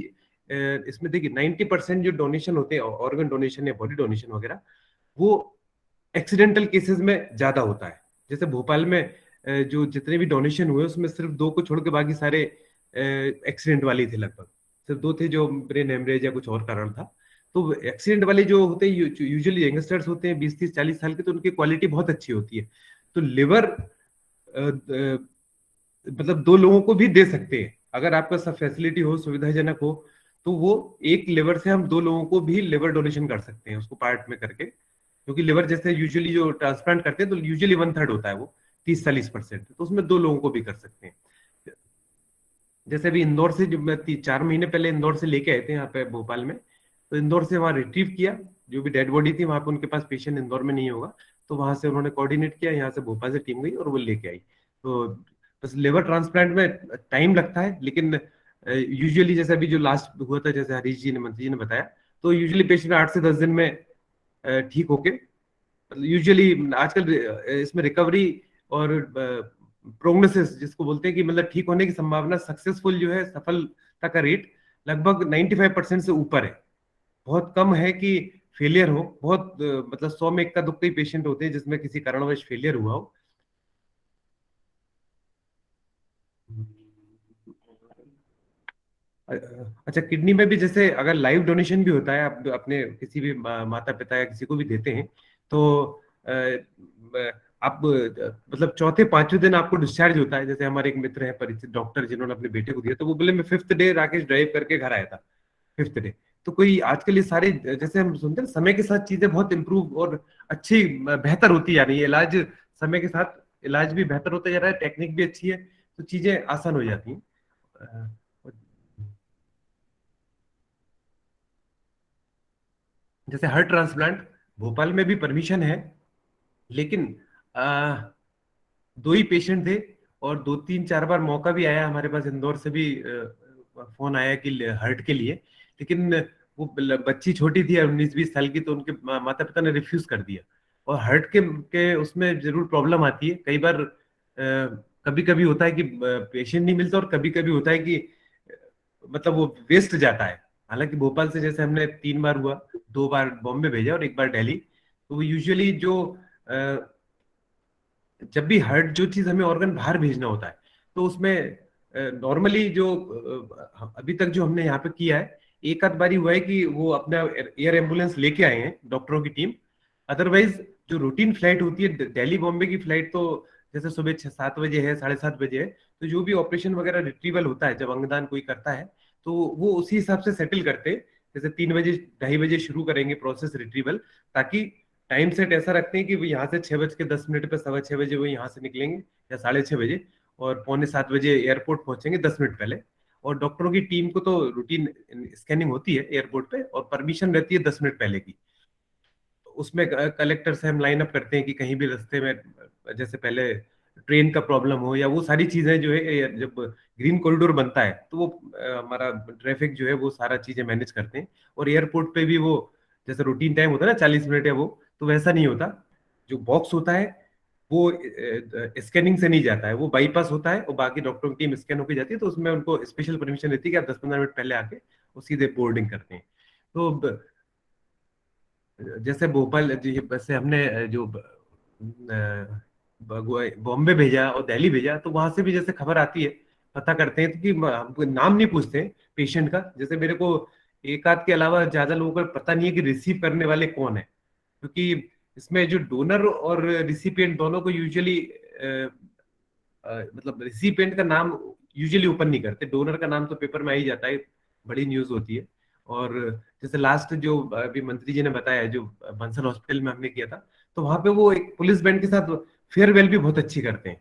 इसमें देखिए 90% जो डोनेशन होते हैं, ऑर्गन डोनेशन या बॉडी डोनेशन वगैरह, वो एक्सीडेंटल केसेस में ज्यादा होता है। जैसे भोपाल में जो जितने भी डोनेशन हुए उसमें सिर्फ 2 को छोड़ के बाकी सारे एक्सीडेंट वाले थे। लगभग सिर्फ 2 थे जो ब्रेन हेमरेज या कुछ और कारण था। तो एक्सीडेंट वाले जो होते हैं यूजुअली यंगस्टर्स होते हैं, 20-30-40 साल के, तो उनकी क्वालिटी बहुत अच्छी होती है। तो लिवर मतलब 2 लोगों को भी दे सकते हैं, अगर आपका सब फैसिलिटी हो, सुविधाजनक हो, तो वो एक लिवर से हम 2 लोगों को भी लिवर डोनेशन कर सकते हैं, उसको पार्ट में करके। क्योंकि लिवर जैसे यूजुअली जो ट्रांसप्लांट करते हैं तो यूजुअली 1/3 होता है वो, 30-40%, तो उसमें 2 लोगों को भी कर सकते हैं। जैसे अभी इंदौर से, जो मैं 4 महीने पहले इंदौर से लेके आए थे यहाँ पे भोपाल में, तो इंदौर से वहाँ रिट्रीव किया, जो भी डेड बॉडी थी वहाँ पे, उनके पास पेशेंट इंदौर में नहीं होगा, तो वहां से उन्होंने कोऑर्डिनेट किया, यहाँ से भोपाल से टीम गई और वो लेके आई। तो बस लिवर ट्रांसप्लांट में टाइम लगता है, लेकिन यूजुअली जैसे अभी जो लास्ट हुआ था, जैसे हरीश जी ने, मंत्री जी ने बताया, तो यूजुअली पेशेंट 8 से 10 दिन में ठीक होके, यूजुअली आजकल इसमें रिकवरी और प्रोग्नोसिस जिसको बोलते हैं कि मतलब ठीक होने की संभावना, सक्सेसफुल जो है, सफलता का रेट लगभग 95% से ऊपर है। बहुत कम है कि फेलियर हो, बहुत मतलब 100 में इक्का दुक्का ही पेशेंट होते हैं जिसमें किसी कारणवश फेलियर हुआ हो। अच्छा, किडनी में भी जैसे अगर लाइव डोनेशन भी होता है, आप अपने किसी भी माता पिता या किसी को भी देते हैं, तो आप मतलब चौथे पांचवें दिन आपको डिस्चार्ज होता है। जैसे हमारे एक मित्र हैं परिचित डॉक्टर, जिन्होंने अपने बेटे को दिया, तो वो बोले मैं 5th डे राकेश ड्राइव करके घर आया था, 5th डे। तो कोई आजकल ये सारे, जैसे हम सुनते हैं, समय के साथ चीजें बहुत इंप्रूव और अच्छी बेहतर होती जा रही है। इलाज समय के साथ इलाज भी बेहतर होता जा रहा है, टेक्निक भी अच्छी है, तो चीजें आसान हो जाती हैं। जैसे हार्ट ट्रांसप्लांट भोपाल में भी परमिशन है, लेकिन दो ही पेशेंट थे, और 2-3-4 बार मौका भी आया हमारे पास, इंदौर से भी फोन आया कि हार्ट के लिए, लेकिन वो बच्ची छोटी थी 19-20 साल की, तो उनके माता पिता ने रिफ्यूज कर दिया। और हार्ट के उसमें जरूर प्रॉब्लम आती है कई बार, कभी कभी होता है कि पेशेंट नहीं मिलता, और कभी कभी होता है कि मतलब वो वेस्ट जाता है। हालांकि भोपाल से जैसे हमने 3 बार हुआ, 2 बार बॉम्बे भेजा और 1 बार दिल्ली, तो यूजुअली जो जब भी हार्ट, जो चीज हमें ऑर्गन बाहर भेजना होता है, तो उसमें नॉर्मली जो अभी तक जो हमने यहाँ पे किया है, एक आध बारी हुआ है कि वो अपना एयर एम्बुलेंस लेके आए हैं डॉक्टरों की टीम। अदरवाइज जो रूटीन फ्लाइट होती है दिल्ली बॉम्बे की फ्लाइट, तो जैसे सुबह 6-7 बजे है, 7:30 बजे है, तो जो भी ऑपरेशन वगैरह रिट्रीवल होता है, जब अंगदान कोई करता है, तो वो उसी हिसाब से सेटल करते हैं। जैसे 3 बजे 2:30 बजे शुरू करेंगे प्रोसेस रिट्रीवल, ताकि टाइम सेट ऐसा रखते हैं कि वो यहाँ से 6:10 पे, 6:15 बजे वो यहाँ से निकलेंगे, या 6:30 बजे, और 6:45 बजे एयरपोर्ट पहुंचेंगे 10 मिनट पहले। और डॉक्टरों की टीम को तो रूटीन स्कैनिंग होती है एयरपोर्ट पे, और परमिशन रहती है 10 मिनट पहले की। तो उसमें कलेक्टर से हम लाइन अप करते हैं कि कहीं भी रास्ते में, जैसे पहले ट्रेन का प्रॉब्लम हो या वो सारी चीजें जो है, जब ग्रीन कॉरिडोर बनता है, तो वो हमारा ट्रैफिक जो है वो सारा चीजें मैनेज करते हैं। और एयरपोर्ट पे भी वो जैसे रूटीन टाइम होता है ना 40 मिनट या वो, तो वैसा नहीं होता। जो बॉक्स होता है वो स्कैनिंग से नहीं जाता है, वो बाईपास होता है, और बाकी डॉक्टरों की टीम स्कैन होकर जाती है, तो उसमें उनको स्पेशल परमिशन रहती है कि आप 10-15 मिनट पहले आके वो सीधे बोर्डिंग करते हैं। तो जैसे भोपाल वैसे हमने जो बॉम्बे भेजा और दिल्ली भेजा, तो वहां से भी जैसे खबर आती है, पता करते हैं, तो कि हमको नाम नहीं पूछते पेशेंट का। जैसे मेरे को एक आध के अलावा ज्यादा लोगों को पता नहीं है कि रिसीव करने वाले कौन है, क्योंकि इसमें जो डोनर और रिसिपिएंट दोनों को यूजुअली मतलब रिसिपिएंट का नाम यूजुअली ओपन नहीं करते, डोनर का नाम तो पेपर में आ ही जाता है, बड़ी न्यूज होती है। और जैसे लास्ट जो अभी मंत्री जी ने बताया, जो बंसल हॉस्पिटल में हमने किया था, तो वहां पे वो एक पुलिस बैंड के साथ फेयरवेल भी बहुत अच्छी करते हैं।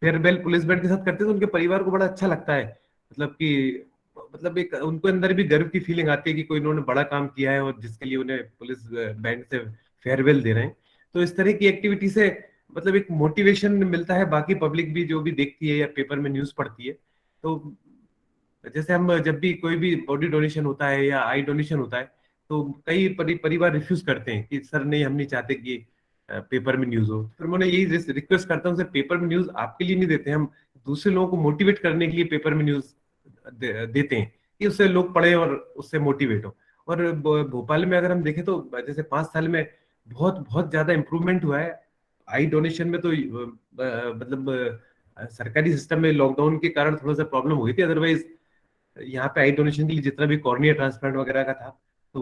फेयरवेल पुलिस बैंड के साथ करते हैं, तो उनके परिवार को बड़ा अच्छा लगता है, मतलब कि मतलब एक उनको अंदर भी गर्व की फीलिंग आती है कि कोई इन्होंने बड़ा काम किया है, और जिसके लिए उन्हें पुलिस बैंड से फेयरवेल दे रहे हैं। तो इस तरह की एक्टिविटी से मतलब एक मोटिवेशन मिलता है, बाकी पब्लिक भी जो भी देखती है या पेपर में न्यूज पढ़ती है। तो जैसे हम जब भी कोई भी बॉडी डोनेशन होता है या आई डोनेशन होता है, तो कई परिवार रिफ्यूज करते हैं कि सर नहीं, हम नहीं चाहते कि पेपर में न्यूज हो। फिर मैं यही रिक्वेस्ट करता हूँ, सर पेपर में न्यूज आपके लिए नहीं देते, हम दूसरे लोगों को मोटिवेट करने के लिए पेपर में न्यूज देते हैं, कि उससे लोग पढ़े और उससे मोटिवेट हो। और भोपाल में अगर हम देखें, तो जैसे 5 साल में बहुत बहुत ज्यादा इंप्रूवमेंट हुआ है आई डोनेशन में। तो मतलब सरकारी सिस्टम में लॉकडाउन के कारण थोड़ा सा प्रॉब्लम हुई थी, अदरवाइज यहाँ पे आई डोनेशन के लिए जितना भी कॉर्निया ट्रांसप्लांट वगैरह का था, तो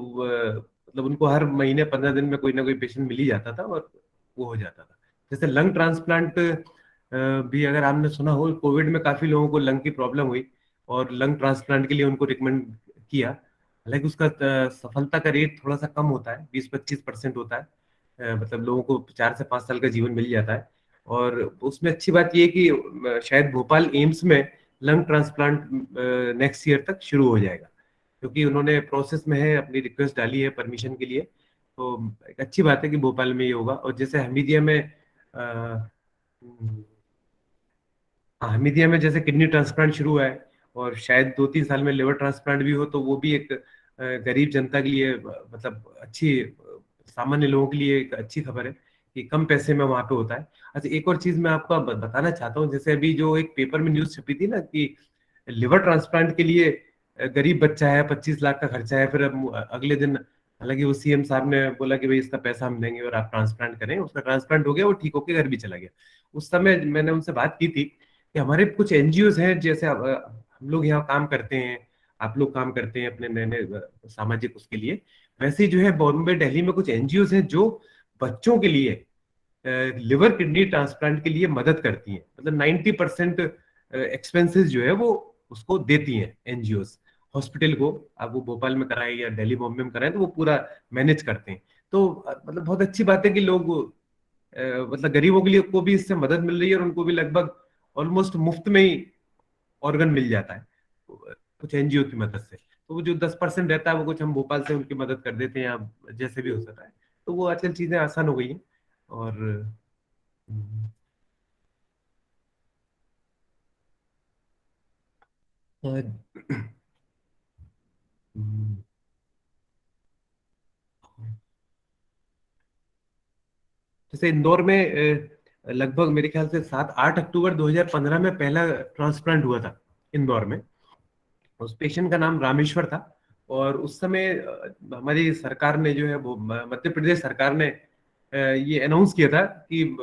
मतलब उनको हर महीने 15 दिन में कोई ना कोई पेशेंट मिल ही जाता था, और वो हो जाता था। जैसे लंग ट्रांसप्लांट भी अगर आपने सुना हो, कोविड में काफी लोगों को लंग की प्रॉब्लम हुई, और लंग ट्रांसप्लांट के लिए उनको रिकमेंड किया। हालांकि उसका सफलता का रेट थोड़ा सा कम होता है, 20-25% होता है। मतलब लोगों को 4 से 5 साल का जीवन मिल जाता है। और उसमें अच्छी बात यह है कि शायद भोपाल एम्स में लंग ट्रांसप्लांट नेक्स्ट ईयर तक शुरू हो जाएगा, क्योंकि उन्होंने प्रोसेस में है, अपनी रिक्वेस्ट डाली है परमिशन के लिए। तो एक अच्छी बात है कि भोपाल में ये होगा। और जैसे हमीदिया में हमीदिया में जैसे किडनी ट्रांसप्लांट शुरू हुआ है, और शायद 2-3 साल में लिवर ट्रांसप्लांट भी हो, तो वो भी एक गरीब जनता के लिए मतलब अच्छी, सामान्य लोगों के लिए एक अच्छी खबर है कि कम पैसे में वहां पे होता है। अच्छा, एक और चीज मैं आपको बताना चाहता हूँ, जैसे अभी जो एक पेपर में न्यूज छपी थी ना कि लिवर ट्रांसप्लांट के लिए गरीब बच्चा है, 25 लाख का खर्चा है, फिर अगले दिन, हालांकि वो सीएम साहब ने बोला कि भाई इसका पैसा हम देंगे और आप ट्रांसप्लांट करें, उसका ट्रांसप्लांट हो गया, वो ठीक होकर घर भी चला गया। उस समय मैंने उनसे बात की थी कि हमारे कुछ एनजीओ हैं, जैसे हम लोग यहाँ काम करते हैं, आप लोग काम करते हैं अपने नए नए सामाजिक उसके लिए, वैसे ही जो है बॉम्बे दिल्ली में कुछ एनजीओ हैं जो बच्चों के लिए लिवर किडनी ट्रांसप्लांट के लिए मदद करती हैं। मतलब 90% एक्सपेंसेस जो है वो उसको देती हैं एनजीओस हॉस्पिटल को। अब वो भोपाल में कराए या दिल्ली बॉम्बे में कराए, तो वो पूरा मैनेज करते हैं। तो मतलब बहुत अच्छी बात है कि लोग मतलब गरीबों के लिए को भी इससे मदद मिल रही है, और उनको भी लगभग ऑलमोस्ट मुफ्त में ही ऑर्गन मिल जाता है कुछ एनजीओ की मदद से। तो वो जो 10% रहता है वो कुछ हम भोपाल से उनकी मदद कर देते हैं, या जैसे भी हो सकता है। तो वो आजकल चीजें आसान हो गई हैं। और जैसे इंदौर में लगभग मेरे ख्याल से 7-8 अक्टूबर 2015 में पहला ट्रांसप्लांट हुआ था इंदौर में। उस पेशेंट का नाम रामेश्वर था। और उस समय हमारी सरकार ने जो है वो मध्य प्रदेश सरकार ने ये अनाउंस किया था कि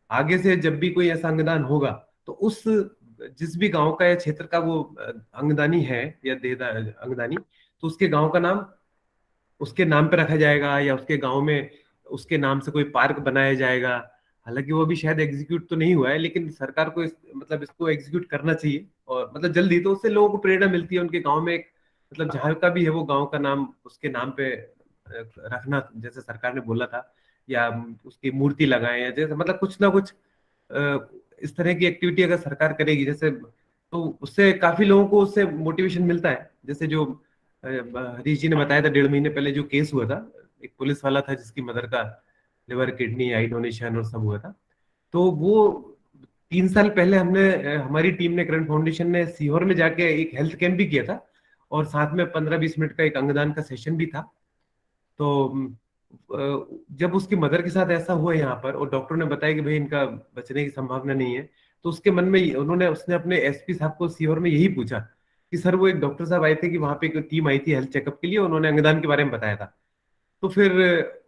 आगे से जब भी कोई ऐसा अंगदान होगा, तो उस जिस भी गांव का या क्षेत्र का वो अंगदानी है या देहदान अंगदानी, तो उसके गांव का नाम उसके नाम पे रखा जाएगा, या उसके गांव में उसके नाम से कोई पार्क बनाया जाएगा। हालांकि वो भी शायद एग्जीक्यूट तो नहीं हुआ है, लेकिन सरकार को मतलब इसको एग्जीक्यूट करना चाहिए, और मतलब जल्दी। तो उससे लोगों को प्रेरणा मिलती है उनके गांव में एक, मतलब जहाँ का भी है वो गांव का नाम उसके नाम पे रखना, जैसे सरकार ने बोला था, या उसकी मूर्ति लगाएं, या जैसे मतलब कुछ ना कुछ इस तरह की एक्टिविटी अगर सरकार करेगी जैसे, तो उससे काफी लोगों को उससे मोटिवेशन मिलता है। जैसे जो हरीश जी ने बताया था 1.5 महीने पहले जो केस हुआ था, एक पुलिस वाला था जिसकी मदर का लिवर किडनी आई डोनेशन और सब हुआ था। तो वो 3 साल पहले हमने हमारी टीम ने, करण फाउंडेशन ने सीहोर में जाके एक हेल्थ कैंप भी किया था, और साथ में 15-20 मिनट का एक अंगदान का सेशन भी था। तो जब उसकी मदर के साथ ऐसा हुआ यहाँ पर, और डॉक्टर ने बताया कि भाई इनका बचने की संभावना नहीं है, तो उसके मन में उसने अपने एसपी साहब को सीहोर में यही पूछा कि सर, वो एक डॉक्टर साहब आए थे कि वहां पे एक टीम आई थी हेल्थ चेकअप के लिए, उन्होंने अंगदान के बारे में बताया था। तो फिर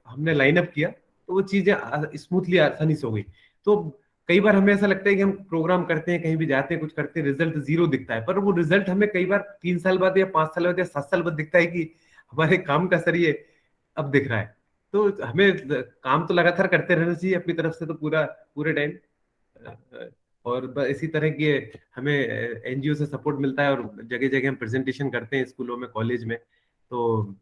हमने लाइन अप किया, तो वो चीजें स्मूथली आसानी से हो गई। तो कई बार हमें ऐसा लगता है कि हम प्रोग्राम करते हैं, कहीं भी जाते हैं, कुछ करते हैं, रिजल्ट जीरो दिखता है, पर वो रिजल्ट हमें कई बार 3 साल बाद या 5 साल बाद या 7 साल बाद दिखता है कि हमारे काम का असर ये अब दिख रहा है। तो हमें काम तो लगातार करते रहना चाहिए अपनी तरफ से, तो पूरे टाइम। और इसी तरह की हमें एनजीओ से सपोर्ट मिलता है, और जगह जगह हम प्रेजेंटेशन करते हैं स्कूलों में, कॉलेज में। तो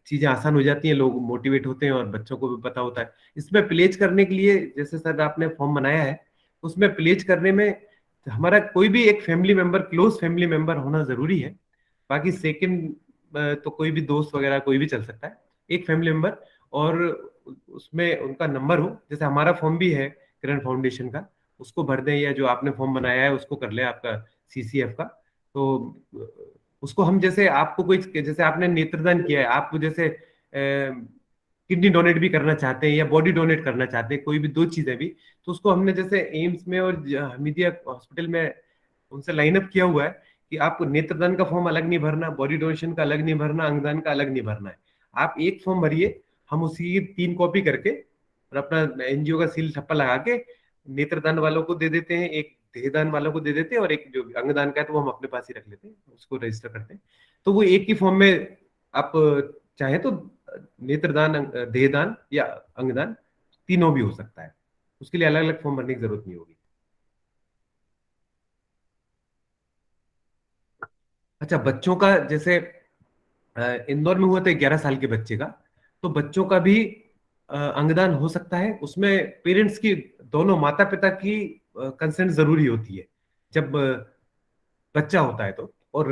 चीजें आसान हो जाती हैं, लोग मोटिवेट होते हैं, और बच्चों को भी पता होता है। इसमें प्लेज करने के लिए, जैसे सर आपने फॉर्म बनाया है, उसमें प्लेज करने में हमारा कोई भी एक family member, close family member होना जरूरी है। बाकी सेकंड तो कोई भी दोस्त वगैरह कोई भी चल सकता है, एक फैमिली मेंबर, और उसमें उनका नंबर हो। जैसे हमारा फॉर्म भी है किरण फाउंडेशन का, उसको भर दें, या जो आपने फॉर्म बनाया है उसको कर लें, आपका सीसीएफ का। तो उसको हम, जैसे आपको कोई, जैसे आपने नेत्रदान किया है, आप जैसे किडनी डोनेट भी करना चाहते हैं या बॉडी डोनेट करना चाहते हैं, कोई भी दो चीजें भी, तो उसको हमने जैसे एम्स में और हमीदिया हॉस्पिटल में उनसे लाइन अप किया हुआ है कि आपको नेत्रदान का फॉर्म अलग नहीं भरना, बॉडी डोनेशन का अलग नहीं भरना, अंगदान का अलग नहीं भरना है। आप एक फॉर्म भरिए, हम उसी की 3 कॉपी करके और अपना एनजीओ का सील ठप्पा लगा के नेत्रदान वालों को दे देते हैं, एक देहदान वालों को दे देते हैं, और एक जो अंगदान का है तो वो हम अपने पास ही रख लेते हैं, उसको रजिस्टर करते हैं। तो वो एक ही फॉर्म में आप चाहे तो नेत्रदान, देहदान या अंगदान तीनों भी हो सकता है, उसके लिए अलग अलग फॉर्म भरने की जरूरत नहीं होगी। अच्छा, बच्चों का जैसे इंदौर में हुआ था 11 साल के बच्चे का, तो बच्चों का भी अंगदान हो सकता है। उसमें पेरेंट्स की, दोनों माता पिता की कंसेंट जरूरी होती है। जब बच्चा होता है तो। और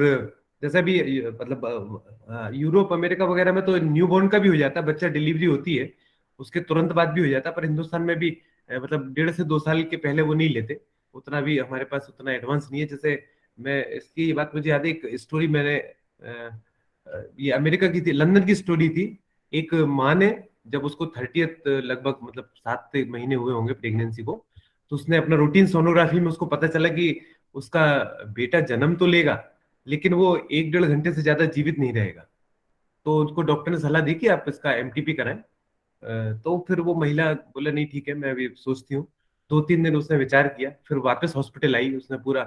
जैसा भी मतलब यूरोप अमेरिका वगैरह में तो न्यूबॉर्न का भी हो जाता है, बच्चा डिलीवरी होती है उसके तुरंत बाद भी हो जाता है, पर हिंदुस्तान में भी मतलब 1.5 से 2 साल के पहले वो नहीं लेते। उतना भी हमारे पास उतना एडवांस नहीं है। जैसे मैं इसकी ये बात मुझे याद है, एक स्टोरी मैंने ये अमेरिका की थी, लंदन की स्टोरी थी। एक माँ ने जब उसको 30th लगभग मतलब 7 महीने हुए होंगे प्रेगनेंसी को, तो उसने अपना रूटीन सोनोग्राफी में उसको पता चला कि उसका बेटा जन्म तो लेगा लेकिन वो 1-1.5 घंटे से ज्यादा जीवित नहीं रहेगा। तो उसको डॉक्टर ने सलाह दी कि आप इसका एमटीपी कराएं। तो फिर वो महिला बोला नहीं ठीक है मैं अभी सोचती हूँ। 2-3 दिन उसने विचार किया, फिर वापस हॉस्पिटल आई। उसने पूरा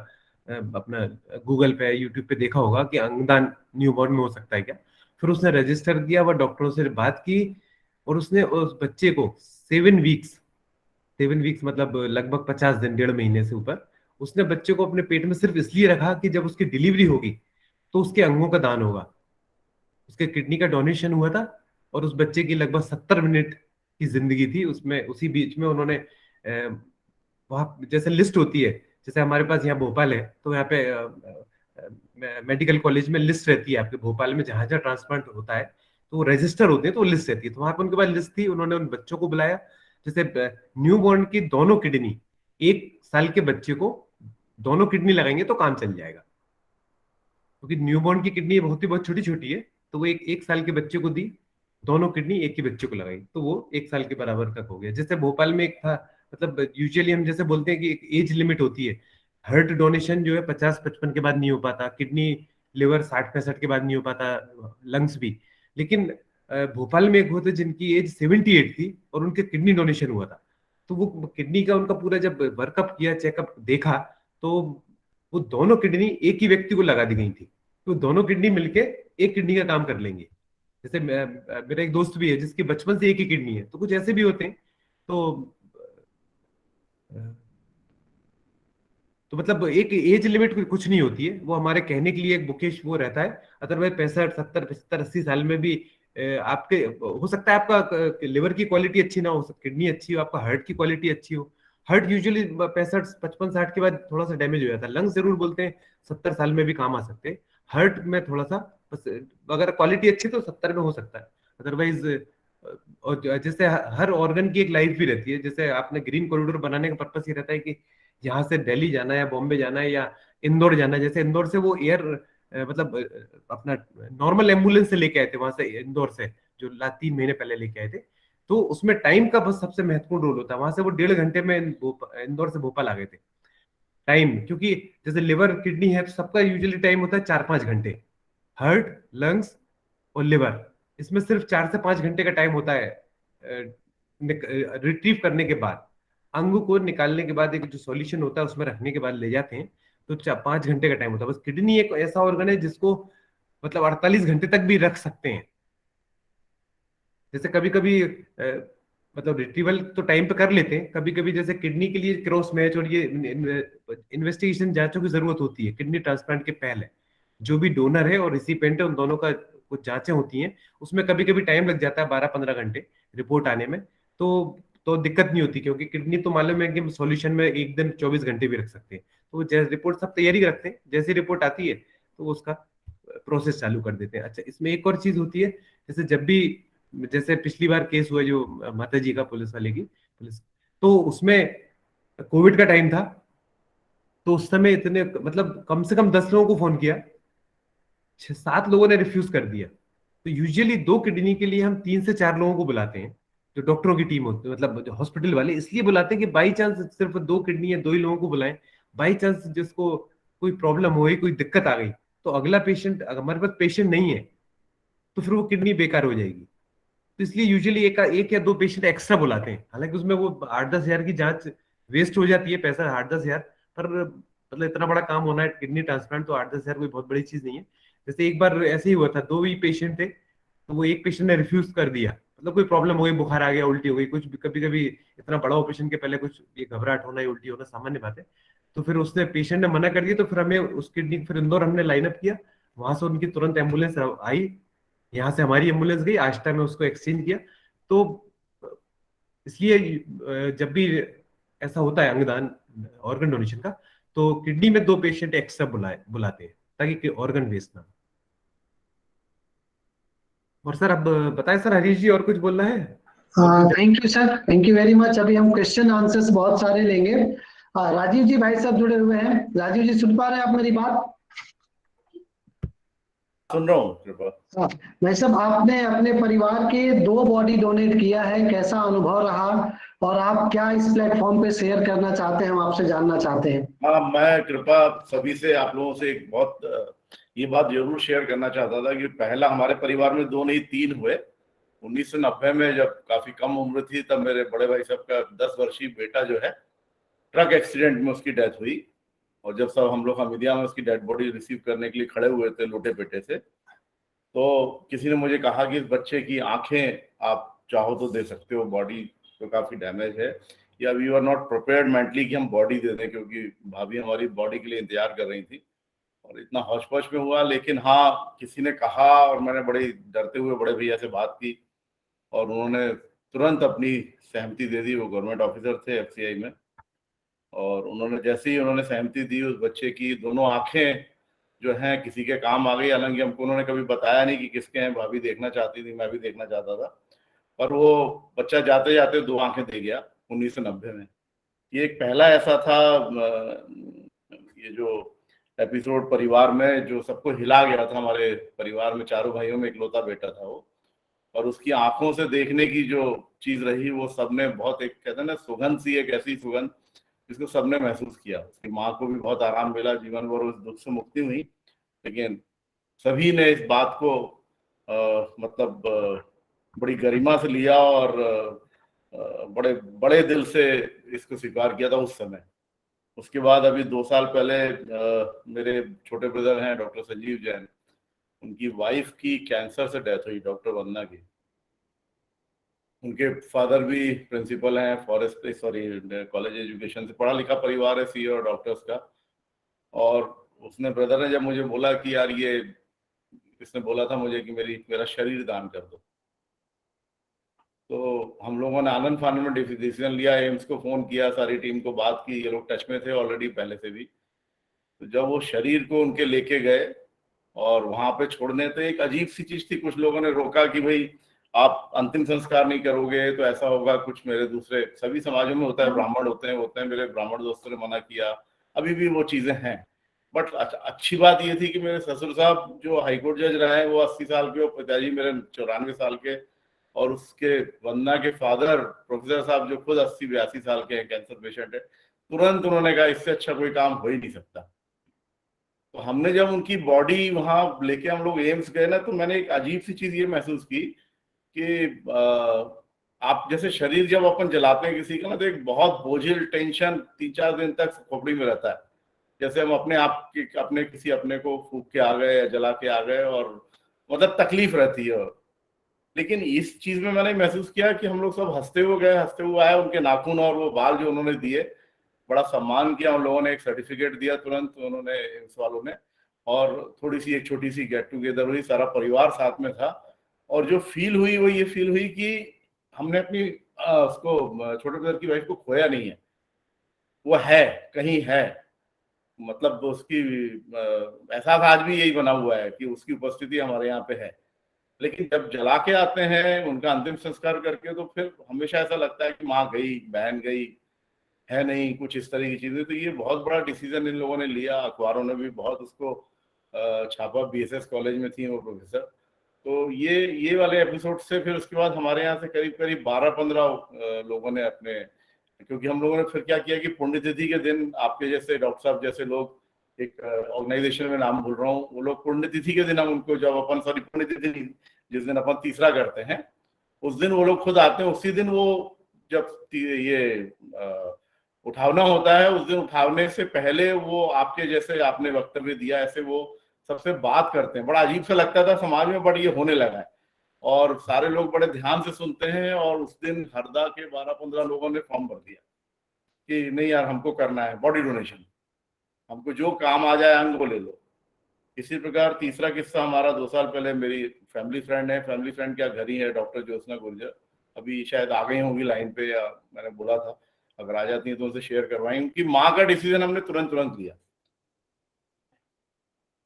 अपना गूगल पे यूट्यूब पे देखा होगा कि अंगदान न्यूबॉर्न में हो सकता है क्या। फिर उसने रजिस्टर किया, वह डॉक्टरों से बात की और उसने उस बच्चे को 7 वीक्स मतलब लगभग 50 दिन, 1.5 महीने से ऊपर, उसने बच्चे को अपने पेट में सिर्फ इसलिए रखा कि जब उसकी डिलीवरी होगी तो उसके अंगों का दान होगा। उसके किडनी का डोनेशन हुआ था और उस बच्चे की लगभग 70 मिनट की जिंदगी थी उसमें। उसी बीच में उन्होंने वहाँ जैसे लिस्ट होती है, जैसे हमारे पास यहाँ भोपाल है तो यहाँ पे मेडिकल कॉलेज में लिस्ट रहती है आपके भोपाल में, जहां जहाँ ट्रांसप्लांट होता है तो वो रजिस्टर होते हैं, तो वो लिस्ट रहती है। तो वहां पे उनके पास लिस्ट थी, उन्होंने उन बच्चों को बुलाया। जैसे न्यू बॉर्न की दोनों किडनी, 1 साल के बच्चे को दोनों किडनी लगाएंगे तो काम चल जाएगा, क्योंकि न्यूबॉर्न की किडनी बहुत छोटी छोटी है। तो वो 1 साल के बच्चे को दी, दोनों किडनी एक ही बच्चे को लगाई तो वो 1 साल के बराबर तक हो गया। जैसे भोपाल में एक था, मतलब यूजुअली हम जैसे बोलते हैं कि एक एज लिमिट होती है। हार्ट डोनेशन जो है 50-55 के बाद नहीं हो पाता, किडनी लिवर 60-65 के बाद नहीं हो पाता, लंग्स भी। लेकिन भोपाल में एक होते जिनकी एज 78 थी और उनके किडनी डोनेशन हुआ था। तो वो किडनी का उनका पूरा जब वर्कअप किया, चेकअप देखा, तो वो दोनों किडनी एक ही व्यक्ति को लगा दी गई थी। तो दोनों किडनी मिलके एक किडनी का काम कर लेंगे। जैसे मेरा एक दोस्त भी है जिसकी बचपन से एक ही किडनी है, तो कुछ ऐसे भी होते हैं। तो तो मतलब एक एज लिमिट कुछ नहीं होती है, वो हमारे कहने के लिए एक बुकेश वो रहता है। अदरवाइज 65, 70, 75, 80 साल में भी आपके हो सकता है आपका लिवर की क्वालिटी अच्छी ना हो, किडनी अच्छी हो, आपका हार्ट की क्वालिटी अच्छी हो। हार्ट यूजुअली 65, 55, 60 के बाद थोड़ा सा डैमेज हो जाता है। लंग्स जरूर बोलते हैं 70 साल में भी काम आ सकते हैं। हार्ट में थोड़ा सा बस, अगर क्वालिटी अच्छी तो 70 में हो सकता है। अदरवाइज और जैसे हर ऑर्गन की एक लाइफ भी रहती है। जैसे आपने ग्रीन कॉरिडोर बनाने का पर्पस ये रहता है कि यहाँ से दिल्ली जाना है या बॉम्बे जाना है या इंदौर जाना है। जैसे इंदौर से वो एयर मतलब अपना नॉर्मल एम्बुलेंस से लेके आए थे वहां से, इंदौर से, जो 3 महीने पहले लेके आए थे। तो उसमें टाइम का बस सबसे महत्वपूर्ण रोल होता है। वहां से वो 1.5 घंटे में इंदौर से भोपाल आ गए थे। टाइम, क्योंकि जैसे लिवर किडनी है तो सबका यूजुअली टाइम होता है 4-5 घंटे। हार्ट, लंग्स और लिवर, इसमें सिर्फ 4 से 5 घंटे का टाइम होता है रिट्रीव करने के बाद। अंग को निकालने के बाद एक जो सॉल्यूशन होता है उसमें रखने के बाद ले जाते हैं, तो 5 घंटे का टाइम होता है बस। किडनी एक ऐसा ऑर्गन है जिसको मतलब 48 घंटे तक भी रख सकते हैं। जैसे कभी कभी मतलब रिट्रीवल तो टाइम पे कर लेते हैं, कभी कभी जैसे किडनी के लिए क्रॉस मैच और ये इन्वेस्टिगेशन जांचों की जरूरत होती है किडनी ट्रांसप्लांट के पहले। जो भी डोनर है और रिसिपेंट है उन दोनों का कुछ जांचें होती हैं, उसमें कभी कभी टाइम लग जाता है 12-15 घंटे रिपोर्ट आने में। तो दिक्कत नहीं होती, क्योंकि किडनी तो मालूम है कि सॉल्यूशन में एक दिन 24 घंटे भी रख सकते हैं। तो जैसे रिपोर्ट सब तैयारी रखते हैं, जैसी रिपोर्ट आती है तो उसका प्रोसेस चालू कर देते हैं। अच्छा, इसमें एक और चीज होती है, जैसे जब भी जैसे पिछली बार केस हुआ जो माता जी का, पुलिस वाले की, पुलिस, तो उसमें कोविड का टाइम था। तो उस समय इतने मतलब कम से कम 10 लोगों को फोन किया, 6-7 लोगों ने रिफ्यूज कर दिया। तो यूजुअली 2 किडनी के लिए हम 3 से 4 लोगों को बुलाते हैं, जो डॉक्टरों की टीम होती है, मतलब हॉस्पिटल वाले इसलिए बुलाते हैं कि बाई चांस सिर्फ 2 किडनी है, 2 ही लोगों को बुलाएं। बाई चांस जिसको कोई प्रॉब्लम हो गई, कोई दिक्कत आ गई, तो अगला पेशेंट, हमारे पास पेशेंट नहीं है तो फिर वो किडनी बेकार हो जाएगी। तो इसलिए यूजुअली एक या 2 पेशेंट एक्स्ट्रा बुलाते हैं। हालांकि उसमें वो 8-10 हजार की जांच वेस्ट हो जाती है, पैसा 8-10 हजार, पर मतलब इतना बड़ा काम होना है किडनी ट्रांसप्लांट, तो 8-10 हजार कोई बहुत बड़ी चीज नहीं है। जैसे एक बार ऐसे ही हुआ था, 2 ही पेशेंट थे, तो वो एक पेशेंट ने रिफ्यूज कर दिया। मतलब कोई प्रॉब्लम हो गई, बुखार आ गया, उल्टी हो गई, कुछ कभी कभी इतना बड़ा ऑपरेशन के पहले कुछ ये घबराहट होना, उल्टी होना सामान्य बात है। तो फिर उसने पेशेंट ने मना कर दिया, तो फिर हमें उस किडनी फिर इंदौर हमने लाइनअप किया। वहां से उनकी तुरंत एम्बुलेंस आई, यहाँ से हमारी एम्बुलेंस गई, आष्टा में उसको एक्सचेंज किया। तो इसलिए जब भी ऐसा होता है अंगदान, ऑर्गन डोनेशन का, तो किडनी में 2 पेशेंट एक्स्ट्रा बुलाते हैं ताकि ऑर्गन वेस्ट ना हो। और सर अब बताएं सर, हरीश जी और कुछ बोलना है? Thank you sir, thank you very much. अभी हम क्वेश्चन आंसर्स बहुत सारे लेंगे। राजीव जी भाई साहब जुड़े हुए हैं। राजीव जी सुन पा रहे हैं आप मेरी बात? सुन रहा हूँ कृपा। भाई साहब, आपने अपने परिवार के 2 बॉडी डोनेट किया है, कैसा अनुभव रहा और आप क्या इस प्लेटफॉर्म पे शेयर करना चाहते हैं, हम आपसे जानना चाहते हैं। हाँ, मैं कृपा सभी से, आप लोगों से एक बहुत ये बात जरूर शेयर करना चाहता था कि पहला हमारे परिवार में 2 नहीं 3 हुए। 1990 में जब काफी कम उम्र थी, तब मेरे बड़े भाई साहब का 10 वर्षीय बेटा जो है, ट्रक एक्सीडेंट में उसकी डेथ हुई। और जब सब हम लोग हमीदिया में उसकी डेड बॉडी रिसीव करने के लिए खड़े हुए थे लोटे पेटे से, तो किसी ने मुझे कहा कि इस बच्चे की आंखें आप चाहो तो दे सकते हो, बॉडी तो काफी डैमेज है, या we are not prepared mentally कि हम बॉडी दे दें, क्योंकि भाभी हमारी बॉडी के लिए इंतजार कर रही थी। और इतना हौच पौच में हुआ, लेकिन हाँ किसी ने कहा और मैंने बड़े डरते हुए बड़े भैया से बात की और उन्होंने तुरंत अपनी सहमति दे दी। वो गवर्नमेंट ऑफिसर थे एफसीआई में, और उन्होंने जैसे ही उन्होंने सहमति दी, उस बच्चे की दोनों आंखें जो हैं किसी के काम आ गई। हालांकि हमको उन्होंने कभी बताया नहीं कि किसके हैं, भाभी देखना चाहती थी, मैं भी देखना चाहता था, पर वो बच्चा जाते जाते 2 आंखें दे गया 1990 में। ये एक पहला ऐसा था ये जो एपिसोड परिवार में जो सबको हिला गया था। हमारे परिवार में 4 भाइयों में इकलौता बेटा था वो, और उसकी आंखों से देखने की जो चीज रही, वो सबने बहुत, एक कहते हैं ना सुगंध सी, एक ऐसी सुगंध जिसको सबने महसूस किया। उसकी माँ को भी बहुत आराम मिला, जीवन भर उस दुख से मुक्ति हुई, लेकिन सभी ने इस बात को मतलब बड़ी गरिमा से लिया और बड़े बड़े दिल से इसको स्वीकार किया था उस समय। उसके बाद अभी 2 साल पहले मेरे छोटे ब्रदर हैं डॉक्टर संजीव जैन, उनकी वाइफ की कैंसर से डेथ हुई, डॉक्टर वंदना की। उनके फादर भी प्रिंसिपल हैं फॉरेस्ट कॉलेज एजुकेशन से, पढ़ा लिखा परिवार है, सीए और डॉक्टर्स का। और उसने, ब्रदर ने जब मुझे बोला कि यार ये, इसने बोला था मुझे कि मेरा शरीर दान कर दो, तो हम लोगों ने आनंद फानन में डिसीजन लिया, एम्स को फोन किया, सारी टीम को बात की, ये लोग टच में थे ऑलरेडी पहले से भी। तो जब वो शरीर को उनके लेके गए और वहां पे छोड़ने, तो एक अजीब सी चीज थी। कुछ लोगों ने रोका कि भाई आप अंतिम संस्कार नहीं करोगे तो ऐसा होगा, कुछ मेरे दूसरे सभी समाजों में होता है, ब्राह्मण होते हैं, मेरे ब्राह्मण दोस्तों ने मना किया, अभी भी वो चीजें हैं। बट अच्छी बात ये थी कि मेरे ससुर साहब जो हाईकोर्ट जज रहे हैं वो 80 साल के, पिताजी मेरे 94 साल के, और उसके वंदना के फादर प्रोफेसर साहब जो खुद 80-82 साल के हैं, कैंसर पेशेंट है। तुरंत उन्होंने कहा इससे अच्छा कोई काम हो ही नहीं सकता। तो हमने जब उनकी बॉडी वहां लेके हम लोग एम्स गए ना, तो मैंने एक अजीब सी चीज ये महसूस की कि आप जैसे शरीर जब अपन जलाते हैं किसी का ना, तो एक बहुत बोझिल टेंशन 3-4 दिन तक खोपड़ी में रहता है, जैसे हम अपने किसी अपने को फूंक के आ गए या जला के आ गए, और मतलब तकलीफ रहती है। लेकिन इस चीज में मैंने महसूस किया कि हम लोग सब हंसते हुए गए, हंसते हुए आए। उनके नाखून और वो बाल जो उन्होंने दिए, बड़ा सम्मान किया उन लोगों ने, एक सर्टिफिकेट दिया तुरंत उन्होंने, एम्स वालों ने, और थोड़ी सी एक छोटी सी गेट टुगेदर हुई, सारा परिवार साथ में था। और जो फील हुई वो ये फील हुई कि हमने अपनी उसको, छोटे ब्रदर की वाइफ को खोया नहीं है, वो है, कहीं है, मतलब उसकी एहसास आज भी यही बना हुआ है कि उसकी उपस्थिति हमारे यहाँ पे है। लेकिन जब जला के आते हैं उनका अंतिम संस्कार करके, तो फिर हमेशा ऐसा लगता है कि माँ गई, बहन गई है, नहीं कुछ इस तरह की चीजें। तो ये बहुत बड़ा डिसीजन इन लोगों ने लिया, अखबारों ने भी बहुत उसको छापा, बीएसएस कॉलेज में थी वो प्रोफेसर। तो ये वाले एपिसोड से फिर उसके बाद हमारे यहाँ से करीब करीब 12-15 लोगों ने अपने, क्योंकि हम लोगों ने फिर क्या किया कि पुण्यतिथि के दिन आपके जैसे डॉक्टर साहब जैसे लोग, एक ऑर्गेनाइजेशन में नाम भूल रहा हूँ, वो लोग पुण्यतिथि के दिन हम उनको, जब अपन पुण्यतिथि जिस दिन अपन तीसरा करते हैं, उस दिन वो लोग खुद आते हैं। उसी दिन वो जब ये उठावना होता है, उस दिन उठावने से पहले वो आपके जैसे आपने वक्तव्य दिया, ऐसे वो सबसे बात करते हैं। बड़ा अजीब सा लगता था समाज में, बट ये होने लगा है और सारे लोग बड़े ध्यान से सुनते हैं। और उस दिन हरदा के 12-15 लोगों ने फॉर्म भर दिया कि नहीं यार हमको करना है बॉडी डोनेशन, हमको जो काम आ जाए अंग को ले लो। इसी प्रकार तीसरा किस्सा हमारा 2 साल पहले, मेरी फैमिली फ्रेंड है, फैमिली फ्रेंड क्या घर ही है, डॉक्टर ज्योत्सना गुर्जर, अभी शायद आ गई होंगी लाइन पे या मैंने बोला था, अगर आ जाती हैं तो उनसे शेयर करवाएं। उनकी माँ का डिसीजन हमने तुरंत लिया।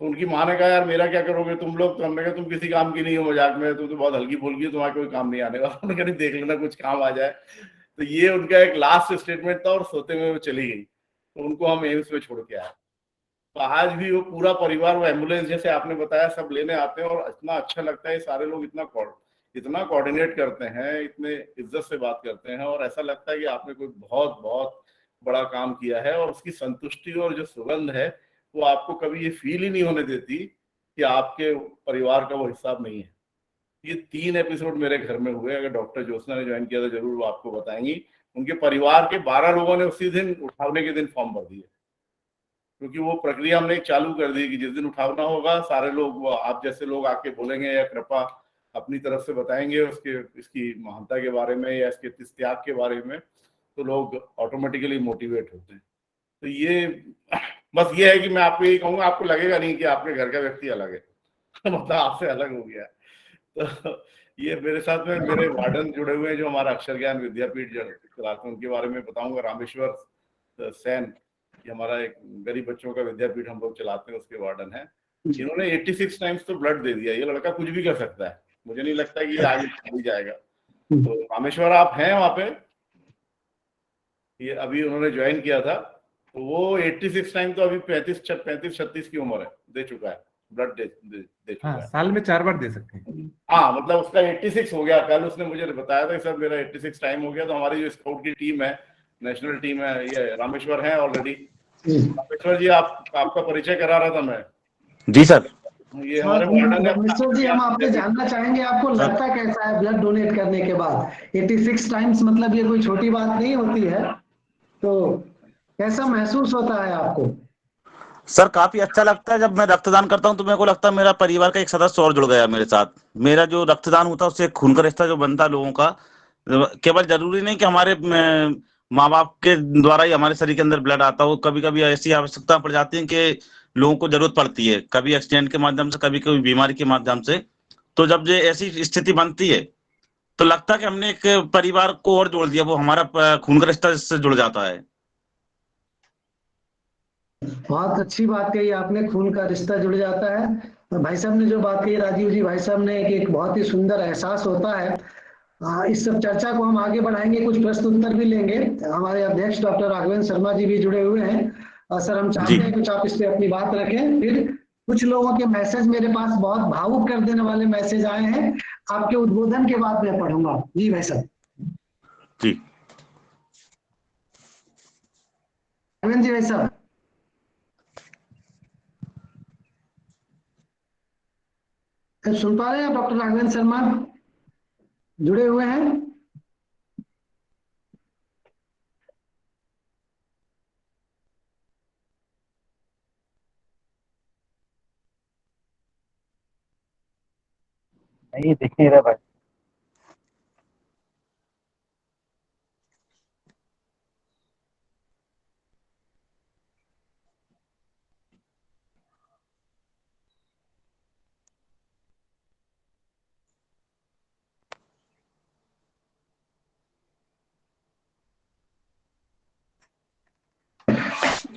तो उनकी माँ ने कहा यार मेरा क्या करोगे तुम लोग? तो हमने कहा तुम किसी काम की नहीं हो, मजाक में, तुम तो बहुत हल्की फुल्की हो, तुम्हारा कोई काम नहीं आने वाला। उन्होंने कहा नहीं, देख लेना कुछ काम आ जाए। तो ये उनका एक लास्ट स्टेटमेंट था और सोते में वो चली गई। तो उनको हम एम्स में छोड़ के आए। तो आज भी वो पूरा परिवार, वो एम्बुलेंस जैसे आपने बताया सब लेने आते हैं, और इतना अच्छा लगता है। सारे लोग इतना कोऑर्डिनेट करते हैं, इतने इज्जत से बात करते हैं, और ऐसा लगता है कि आपने कोई बहुत बहुत बड़ा काम किया है। और उसकी संतुष्टि और जो सुगंध है वो आपको कभी ये फील ही नहीं होने देती कि आपके परिवार का वो हिस्सा नहीं है। ये 3 एपिसोड मेरे घर में हुए। अगर डॉक्टर ज्योत्सना ने ज्वाइन किया तो जरूर वो आपको बताएंगी। उनके परिवार के 12 लोगों ने उसी दिन, उठावने के दिन, फॉर्म भर दिए, क्योंकि वो प्रक्रिया हमने चालू कर दी कि जिस दिन उठावना होगा सारे लोग, आप जैसे लोग आके बोलेंगे या कृपा अपनी तरफ से बताएंगे इसकी महानता के बारे में या इसके त्याग के बारे में, तो लोग ऑटोमेटिकली मोटिवेट होते हैं। तो ये बस ये है कि मैं आपको यही कहूंगा, आपको लगेगा नहीं कि आपके घर का व्यक्ति अलग है। मतलब आपसे अलग हो गया। तो ये मेरे साथ में मेरे वार्डन जुड़े हुए हैं जो हमारा अक्षर ज्ञान विद्यापीठ चलाते हैं, उनके बारे में बताऊंगा। रामेश्वर सेन, ये हमारा एक गरीब बच्चों का विद्यापीठ हम लोग चलाते हैं, उसके वार्डन है। इन्होंने 86 टाइम्स तो ब्लड दे दिया। ये लड़का कुछ भी कर सकता है, मुझे नहीं लगता कि ये आगे चल जाएगा। तो रामेश्वर आप हैं वहां पे? ये अभी उन्होंने ज्वाइन किया था, तो वो 86 टाइम, तो अभी 35-36 की उम्र है, दे चुका है ब्लड, दे चुका है। साल में 4 बार दे सकते हैं। हाँ, मतलब उसका 86 हो गया। कल उसने मुझे बताया था कि सर मेरा 86 टाइम हो गया। तो हमारी जो स्काउट की टीम है, नेशनल टीम है, ये रामेश्वर है ऑलरेडी। रामेश्वर जी, आपका परिचय करा रहा था मैं। जी सर। ये हमारे वार्डन है। रामेश्वर जी, हम आपसे जानना चाहेंगे आपको लगता कैसा है ब्लड डोनेट करने के बाद? 86 टाइम्स, मतलब ये कोई छोटी बात नहीं होती है। तो कैसा महसूस होता है आपको? सर काफी अच्छा लगता है। जब मैं रक्तदान करता हूं तो मेरे को लगता है मेरा परिवार का एक सदस्य और जुड़ गया मेरे साथ। मेरा जो रक्तदान होता है उससे खून का रिश्ता जो बनता है लोगों का, केवल जरूरी नहीं कि हमारे माँ बाप के द्वारा ही हमारे शरीर के अंदर ब्लड आता हो। कभी कभी ऐसी आवश्यकता पड़ जाती है कि लोगों को जरूरत पड़ती है, कभी एक्सीडेंट के माध्यम से, कभी कभी बीमारी के माध्यम से। तो जब ये ऐसी स्थिति बनती है तो लगता है कि हमने एक परिवार को और जोड़ दिया, वो हमारा खून का रिश्ता इससे जुड़ जाता है। बहुत अच्छी बात कही आपने, खून का रिश्ता जुड़ जाता है। और भाई साहब ने जो बात कही, राजीव जी भाई साहब ने, एक बहुत ही सुंदर एहसास होता है। इस सब चर्चा को हम आगे बढ़ाएंगे, कुछ प्रश्न उत्तर भी लेंगे। हमारे अध्यक्ष डॉक्टर राघवेंद्र शर्मा जी भी जुड़े हुए हैं। सर, हम चाहते हैं कुछ आप इस पे अपनी बात रखें। फिर कुछ लोगों के मैसेज मेरे पास बहुत भावुक कर देने वाले मैसेज आए हैं, आपके उद्बोधन के बाद मैं पढ़ूंगा। जी भाई साहब। जी राघवेंद्र जी भाई साहब, सुन पा रहे हैं? डॉक्टर राघवेंद्र शर्मा जुड़े हुए हैं? नहीं दिख नहीं रहा भाई।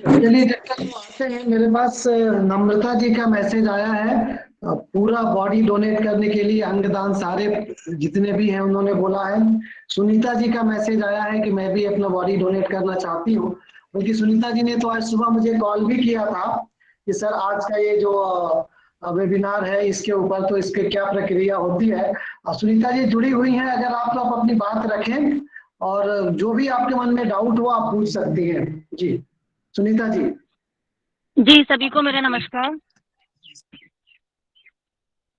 चलिए आते हैं, मेरे पास नम्रता जी का मैसेज आया है। पूरा बॉडी डोनेट करने के लिए अंगदान सारे जितने भी हैं उन्होंने बोला है। सुनीता जी का मैसेज आया है कि मैं भी अपना बॉडी डोनेट करना चाहती हूँ। बल्कि सुनीता जी ने तो आज सुबह मुझे कॉल भी किया था कि सर आज का ये जो वेबिनार है इसके ऊपर तो इसके क्या प्रक्रिया होती है। सुनीता जी जुड़ी हुई हैं, अगर आप तो आप अपनी बात रखें और जो भी आपके मन में डाउट हो आप पूछ सकती हैं। जी सुनीता जी। जी सभी को मेरा नमस्कार।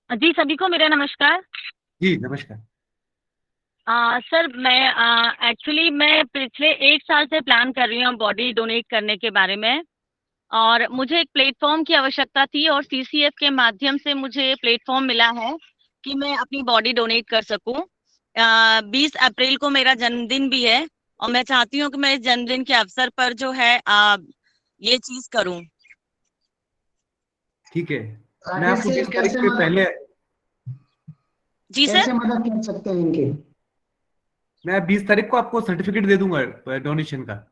जी सभी को मेरा नमस्कार। जी नमस्कार। सर मैं एक्चुअली मैं पिछले 1 साल से प्लान कर रही हूँ बॉडी डोनेट करने के बारे में, और मुझे एक प्लेटफॉर्म की आवश्यकता थी और सीसीएफ के माध्यम से मुझे प्लेटफॉर्म मिला है कि मैं अपनी बॉडी डोनेट कर सकूं। 20 अप्रैल को मेरा जन्मदिन भी है और मैं चाहती हूँ कि मैं इस जन्मदिन के अवसर पर जो है ये चीज करूं। ठीक है, मैं आपको 20 तारीख से पहले जी सर, कैसे मदद कर सकते हैं इनकी? मैं 20 तारीख को आपको सर्टिफिकेट दे दूंगा डोनेशन का।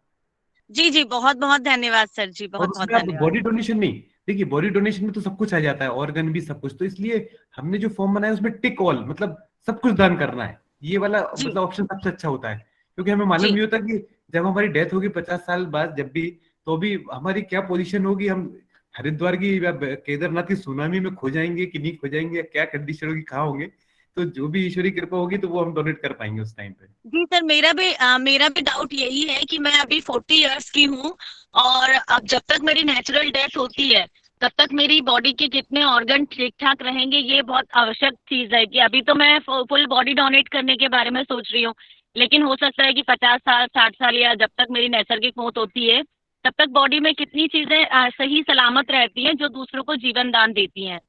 जी जी, बहुत बहुत धन्यवाद सर जी, और बहुत बहुत उसमें आप धन्यवाद। बॉडी डोनेशन नहीं, देखिए बॉडी डोनेशन में तो सब कुछ आ जाता है, ऑर्गन भी सब कुछ, तो इसलिए हमने जो फॉर्म बनाया उसमें टिक ऑल, मतलब सब कुछ दान करना है, ये वाला जी मतलब ऑप्शन सबसे अच्छा होता है। क्योंकि हमें मालूम जी नहीं होता कि जब हमारी डेथ होगी 50 साल बाद, जब भी, तो भी हमारी क्या पोजीशन होगी, हम हरिद्वार की या केदारनाथ की सुनामी में खो जाएंगे कि नहीं खो जाएंगे, या क्या कंडीशन होगी, कहाँ होंगे। तो जो भी ईश्वरी कृपा होगी तो वो हम डोनेट कर पाएंगे उस टाइम पे। जी सर, मेरा भी डाउट यही है कि मैं अभी 40 इयर्स की हूँ, और अब जब तक मेरी नेचुरल डेथ होती है तब तक मेरी बॉडी के कितने ऑर्गन ठीक ठाक रहेंगे, ये बहुत आवश्यक चीज है। कि अभी तो मैं फुल बॉडी डोनेट करने के बारे में सोच रही हूँ, लेकिन हो सकता है कि 50 साल 60 साल या जब तक मेरी नैसर्गिक मौत होती है तब तक बॉडी में कितनी चीजें सही सलामत रहती हैं जो दूसरों को जीवन दान देती हैं।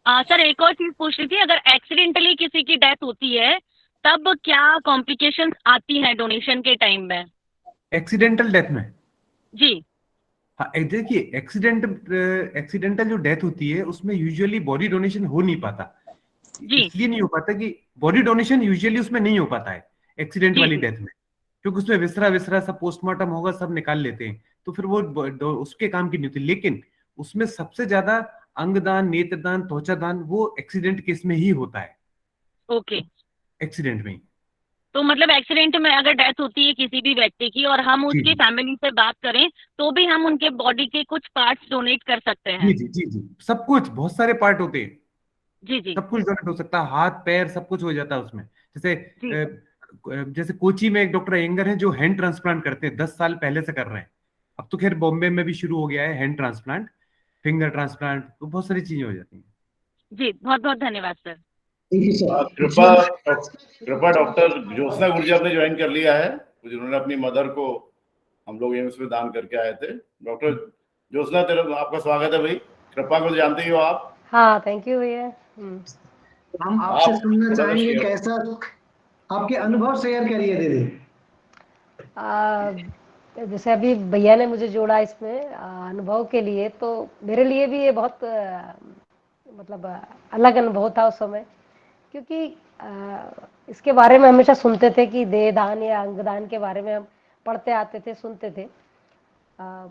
सर एक और चीज पूछ रही थी, अगर एक्सीडेंटली किसी की डेथ होती है तब क्या कॉम्प्लिकेशंस आती हैं डोनेशन के टाइम में? एक्सीडेंटल डेथ में, जी हाँ देखिए, एक्सीडेंटल जो डेथ होती है उसमें यूजुअली बॉडी डोनेशन हो नहीं पाता। जी इसलिए नहीं हो पाता कि बॉडी डोनेशन यूजुअली उसमें नहीं हो पाता है एक्सीडेंट जी वाली जी डेथ में, क्योंकि उसमें विसरा विसरा सब पोस्टमार्टम होगा, सब निकाल लेते हैं, तो फिर वो उसके काम की नहीं होती। लेकिन उसमें सबसे ज्यादा अंगदान, नेत्रदान, त्वचादान वो एक्सीडेंट केस में ही होता है, ओके। एक्सीडेंट में ही। तो मतलब एक्सीडेंट में अगर डेथ होती है किसी भी व्यक्ति की और हम जी उसकी जी फैमिली से बात करें तो भी हम उनके बॉडी के कुछ पार्ट्स डोनेट कर सकते जी हैं? जी जी जी, सब कुछ, बहुत सारे पार्ट होते हैं, जी जी सब कुछ डोनेट हो सकता है, हाथ पैर सब कुछ हो जाता है उसमें। जैसे जी जैसे कोची में एक डॉक्टर अयंगर हैं जो हैंड ट्रांसप्लांट करते हैं, 10 साल पहले से कर रहे हैं। अब तो खैर बॉम्बे में भी शुरू हो गया है हैंड ट्रांसप्लांट, फिंगर ट्रांसप्लांट, तो बहुत सारी चीजें हो जाती हैं। जी, बहुत बहुत धन्यवाद सर। Thank you sir. कृपा कृपा डॉक्टर ज्योत्सना गुर्जर ने ज्वाइन कर लिया है, जिन्होंने अपनी मदर को हम लोग एम्स में दान करके आए थे। डॉक्टर ज्योत्सना, तेरा आपका स्वागत है भाई। कृपा को जानते ही हो आप? हाँ, थैंक यू भैया। हम आपसे आप सुनना थोड़ा सा चाहेंगे शेयर। कैसा, आपके अनुभव शेयर करिए दीदी। आ, जैसे अभी भैया ने मुझे जोड़ा इसमें अनुभव के लिए, तो मेरे लिए भी ये बहुत मतलब अलग अनुभव था उस समय, क्योंकि इसके बारे में हमेशा सुनते थे कि देह दान या अंगदान के बारे में हम पढ़ते आते थे, सुनते थे।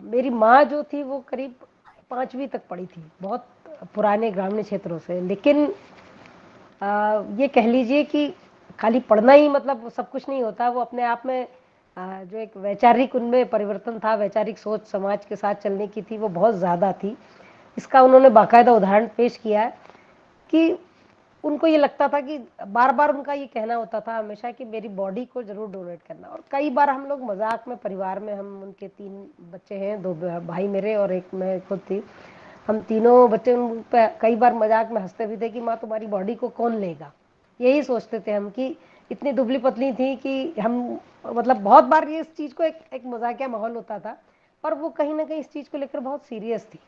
मेरी माँ जो थी वो करीब 5वीं तक पढ़ी थी, बहुत पुराने ग्रामीण क्षेत्रों से। लेकिन ये कह लीजिए कि खाली पढ़ना ही मतलब सब कुछ नहीं होता, वो अपने आप में जो एक वैचारिक उनमें परिवर्तन था, वैचारिक सोच समाज के साथ चलने की थी, वो बहुत ज़्यादा थी। इसका उन्होंने बाकायदा उदाहरण पेश किया है कि उनको ये लगता था कि बार बार उनका ये कहना होता था हमेशा कि मेरी बॉडी को जरूर डोनेट करना। और कई बार हम लोग मजाक में परिवार में, हम उनके 3 बच्चे हैं, 2 भाई मेरे और एक मैं खुद थी, हम तीनों बच्चे उन पे कई बार मजाक में हंसते भी थे कि माँ तुम्हारी बॉडी को कौन लेगा। यही सोचते थे हम कि इतनी दुबली पतली थी कि हम मतलब बहुत बार ये इस चीज़ को एक मजाकिया माहौल होता था, और वो कहीं ना कहीं इस चीज़ को लेकर बहुत सीरियस थी।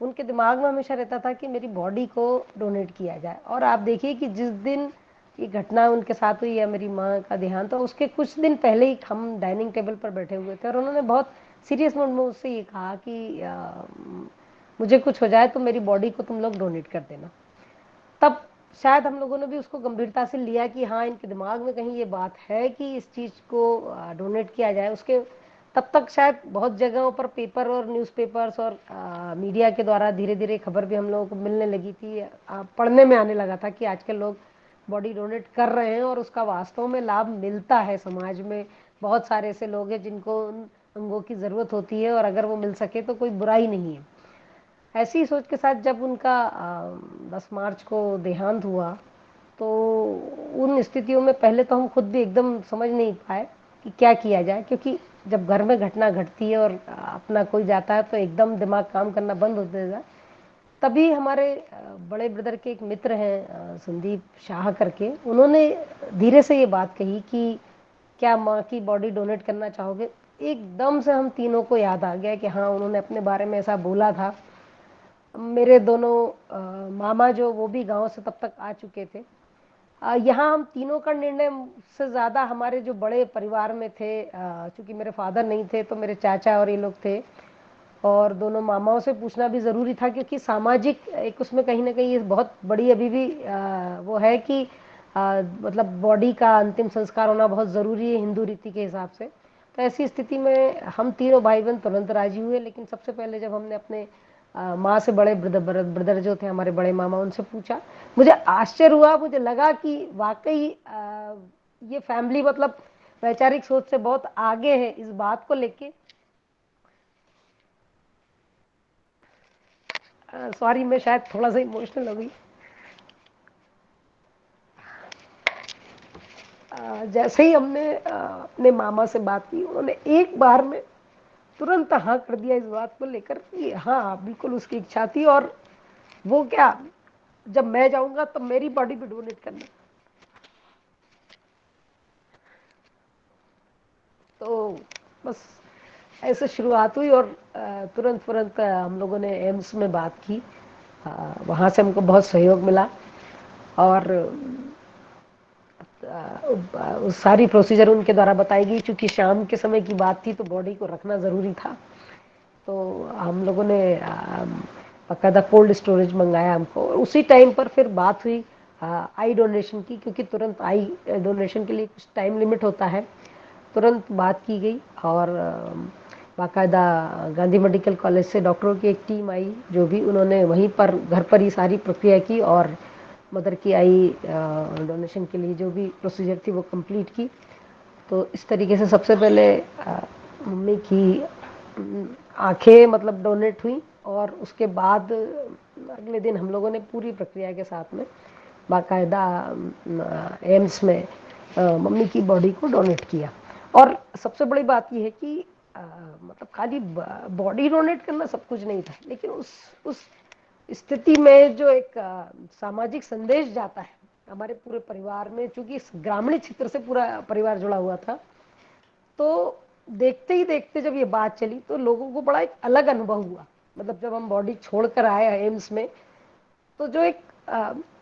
उनके दिमाग में हमेशा रहता था कि मेरी बॉडी को डोनेट किया जाए। और आप देखिए कि जिस दिन ये घटना उनके साथ हुई है, मेरी माँ का देहांत, तो उसके कुछ दिन पहले ही हम डाइनिंग टेबल पर बैठे हुए थे और उन्होंने बहुत सीरियस मूड में मुझसे ये कहा कि मुझे कुछ हो जाए तो मेरी बॉडी को तुम लोग डोनेट कर देना। तब शायद हम लोगों ने भी उसको गंभीरता से लिया कि हाँ, इनके दिमाग में कहीं ये बात है कि इस चीज़ को डोनेट किया जाए। उसके तब तक शायद बहुत जगहों पर पेपर और न्यूज़पेपर्स और मीडिया के द्वारा धीरे धीरे खबर भी हम लोगों को मिलने लगी थी, पढ़ने में आने लगा था कि आजकल लोग बॉडी डोनेट कर रहे हैं और उसका वास्तव में लाभ मिलता है। समाज में बहुत सारे ऐसे लोग हैं जिनको उन अंगों की ज़रूरत होती है, और अगर वो मिल सके तो कोई बुराई नहीं है। ऐसी सोच के साथ जब उनका 10 मार्च को देहांत हुआ, तो उन स्थितियों में पहले तो हम खुद भी एकदम समझ नहीं पाए कि क्या किया जाए, क्योंकि जब घर में घटना घटती है और अपना कोई जाता है तो एकदम दिमाग काम करना बंद हो जाता है। तभी हमारे बड़े ब्रदर के एक मित्र हैं संदीप शाह करके, उन्होंने धीरे से ये बात कही कि क्या माँ की बॉडी डोनेट करना चाहोगे। एकदम से हम तीनों को याद आ गया कि हाँ, उन्होंने अपने बारे में ऐसा बोला था। मेरे दोनों मामा जो वो भी गांव से तब तक आ चुके थे। यहाँ हम तीनों का निर्णय से ज़्यादा हमारे जो बड़े परिवार में थे, चूँकि मेरे फादर नहीं थे तो मेरे चाचा और ये लोग थे, और दोनों मामाओं से पूछना भी ज़रूरी था, क्योंकि सामाजिक एक उसमें कहीं ना कहीं बहुत बड़ी अभी भी वो है कि मतलब बॉडी का अंतिम संस्कार होना बहुत ज़रूरी है हिंदू रीति के हिसाब से। तो ऐसी स्थिति में हम तीनों भाई बहन तुरंत राजी हुए, लेकिन सबसे पहले जब हमने अपने माँ से बड़े ब्रदर जो थे हमारे बड़े मामा, उनसे पूछा, मुझे आश्चर्य हुआ, मुझे लगा कि वाकई ये फैमिली मतलब वैचारिक सोच से बहुत आगे है इस बात को लेके। सॉरी, मैं शायद थोड़ा सा इमोशनल हो गई। जैसे ही हमने अपने मामा से बात की, उन्होंने एक बार में तुरंत हाँ कर दिया इस बात को लेकर कि हाँ बिल्कुल उसकी इच्छा थी, और वो क्या, जब मैं जाऊंगा तो मेरी बॉडी भी डोनेट करना। तो बस ऐसे शुरुआत हुई, और तुरंत हम लोगों ने एम्स में बात की। वहाँ से हमको बहुत सहयोग मिला, और उस सारी प्रोसीजर उनके द्वारा बताई गई। चूंकि शाम के समय की बात थी तो बॉडी को रखना ज़रूरी था, तो हम लोगों ने बाकायदा कोल्ड स्टोरेज मंगाया हमको। और उसी टाइम पर फिर बात हुई आई डोनेशन की, क्योंकि तुरंत आई डोनेशन के लिए कुछ टाइम लिमिट होता है। तुरंत बात की गई, और बाकायदा गांधी मेडिकल कॉलेज से डॉक्टरों की एक टीम आई, जो भी उन्होंने वहीं पर घर पर ही सारी प्रक्रिया की, और मदर की आई डोनेशन के लिए जो भी प्रोसीजर थी वो कंप्लीट की। तो इस तरीके से सबसे पहले मम्मी की आंखें मतलब डोनेट हुई, और उसके बाद अगले दिन हम लोगों ने पूरी प्रक्रिया के साथ में बाकायदा एम्स में मम्मी की बॉडी को डोनेट किया। और सबसे बड़ी बात यह है कि मतलब खाली बॉडी डोनेट करना सब कुछ नहीं था, लेकिन उस स्थिति में जो एक सामाजिक संदेश जाता है हमारे पूरे परिवार में, चूंकि इस ग्रामीण क्षेत्र से पूरा परिवार जुड़ा हुआ था, तो देखते ही देखते जब ये बात चली तो लोगों को बड़ा एक अलग अनुभव हुआ। मतलब जब हम बॉडी छोड़कर आए एम्स में, तो जो एक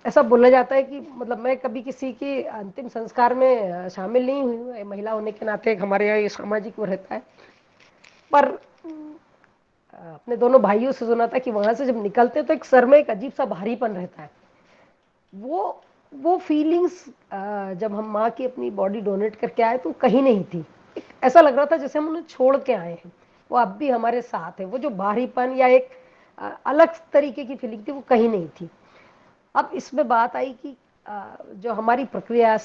ऐसा बोला जाता है कि मतलब मैं कभी किसी के अंतिम संस्कार में शामिल नहीं हुई हूँ, महिला होने के नाते हमारे यहाँ ये सामाजिक वो रहता है, पर अपने दोनों भाइयों से सुना था कि वहां से जब निकलते तो एक सर में एक अजीब सा भारीपन रहता है। वो फीलिंग्स जब हम माँ की अपनी बॉडी डोनेट करके आए तो कहीं नहीं थी। ऐसा लग रहा था जैसे हम उन्हें छोड़ के आए हैं, वो अब भी हमारे साथ है। वो जो भारीपन या एक अलग तरीके की फीलिंग थी वो कहीं नहीं थी। अब इसमें बात आई कि जो हमारी प्रक्रिया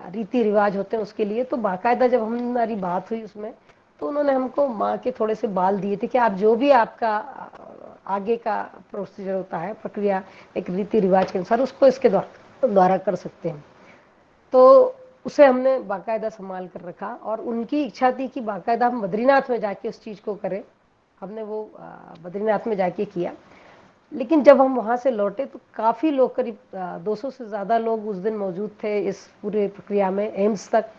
रीति रिवाज होते हैं उसके लिए, तो बाकायदा जब हमारी बात हुई उसमें, तो उन्होंने हमको माँ के थोड़े से बाल दिए थे कि आप जो भी आपका आगे का प्रोसीजर होता है, प्रक्रिया एक रीति रिवाज के अनुसार, उसको इसके द्वारा कर सकते हैं। तो उसे हमने बाकायदा संभाल कर रखा, और उनकी इच्छा थी कि बाकायदा हम बद्रीनाथ में जाके उस चीज़ को करें। हमने वो बद्रीनाथ में जाके किया। लेकिन जब हम वहाँ से लौटे तो काफ़ी लोग, करीब 200 से ज़्यादा लोग उस दिन मौजूद थे इस पूरे प्रक्रिया में एम्स तक।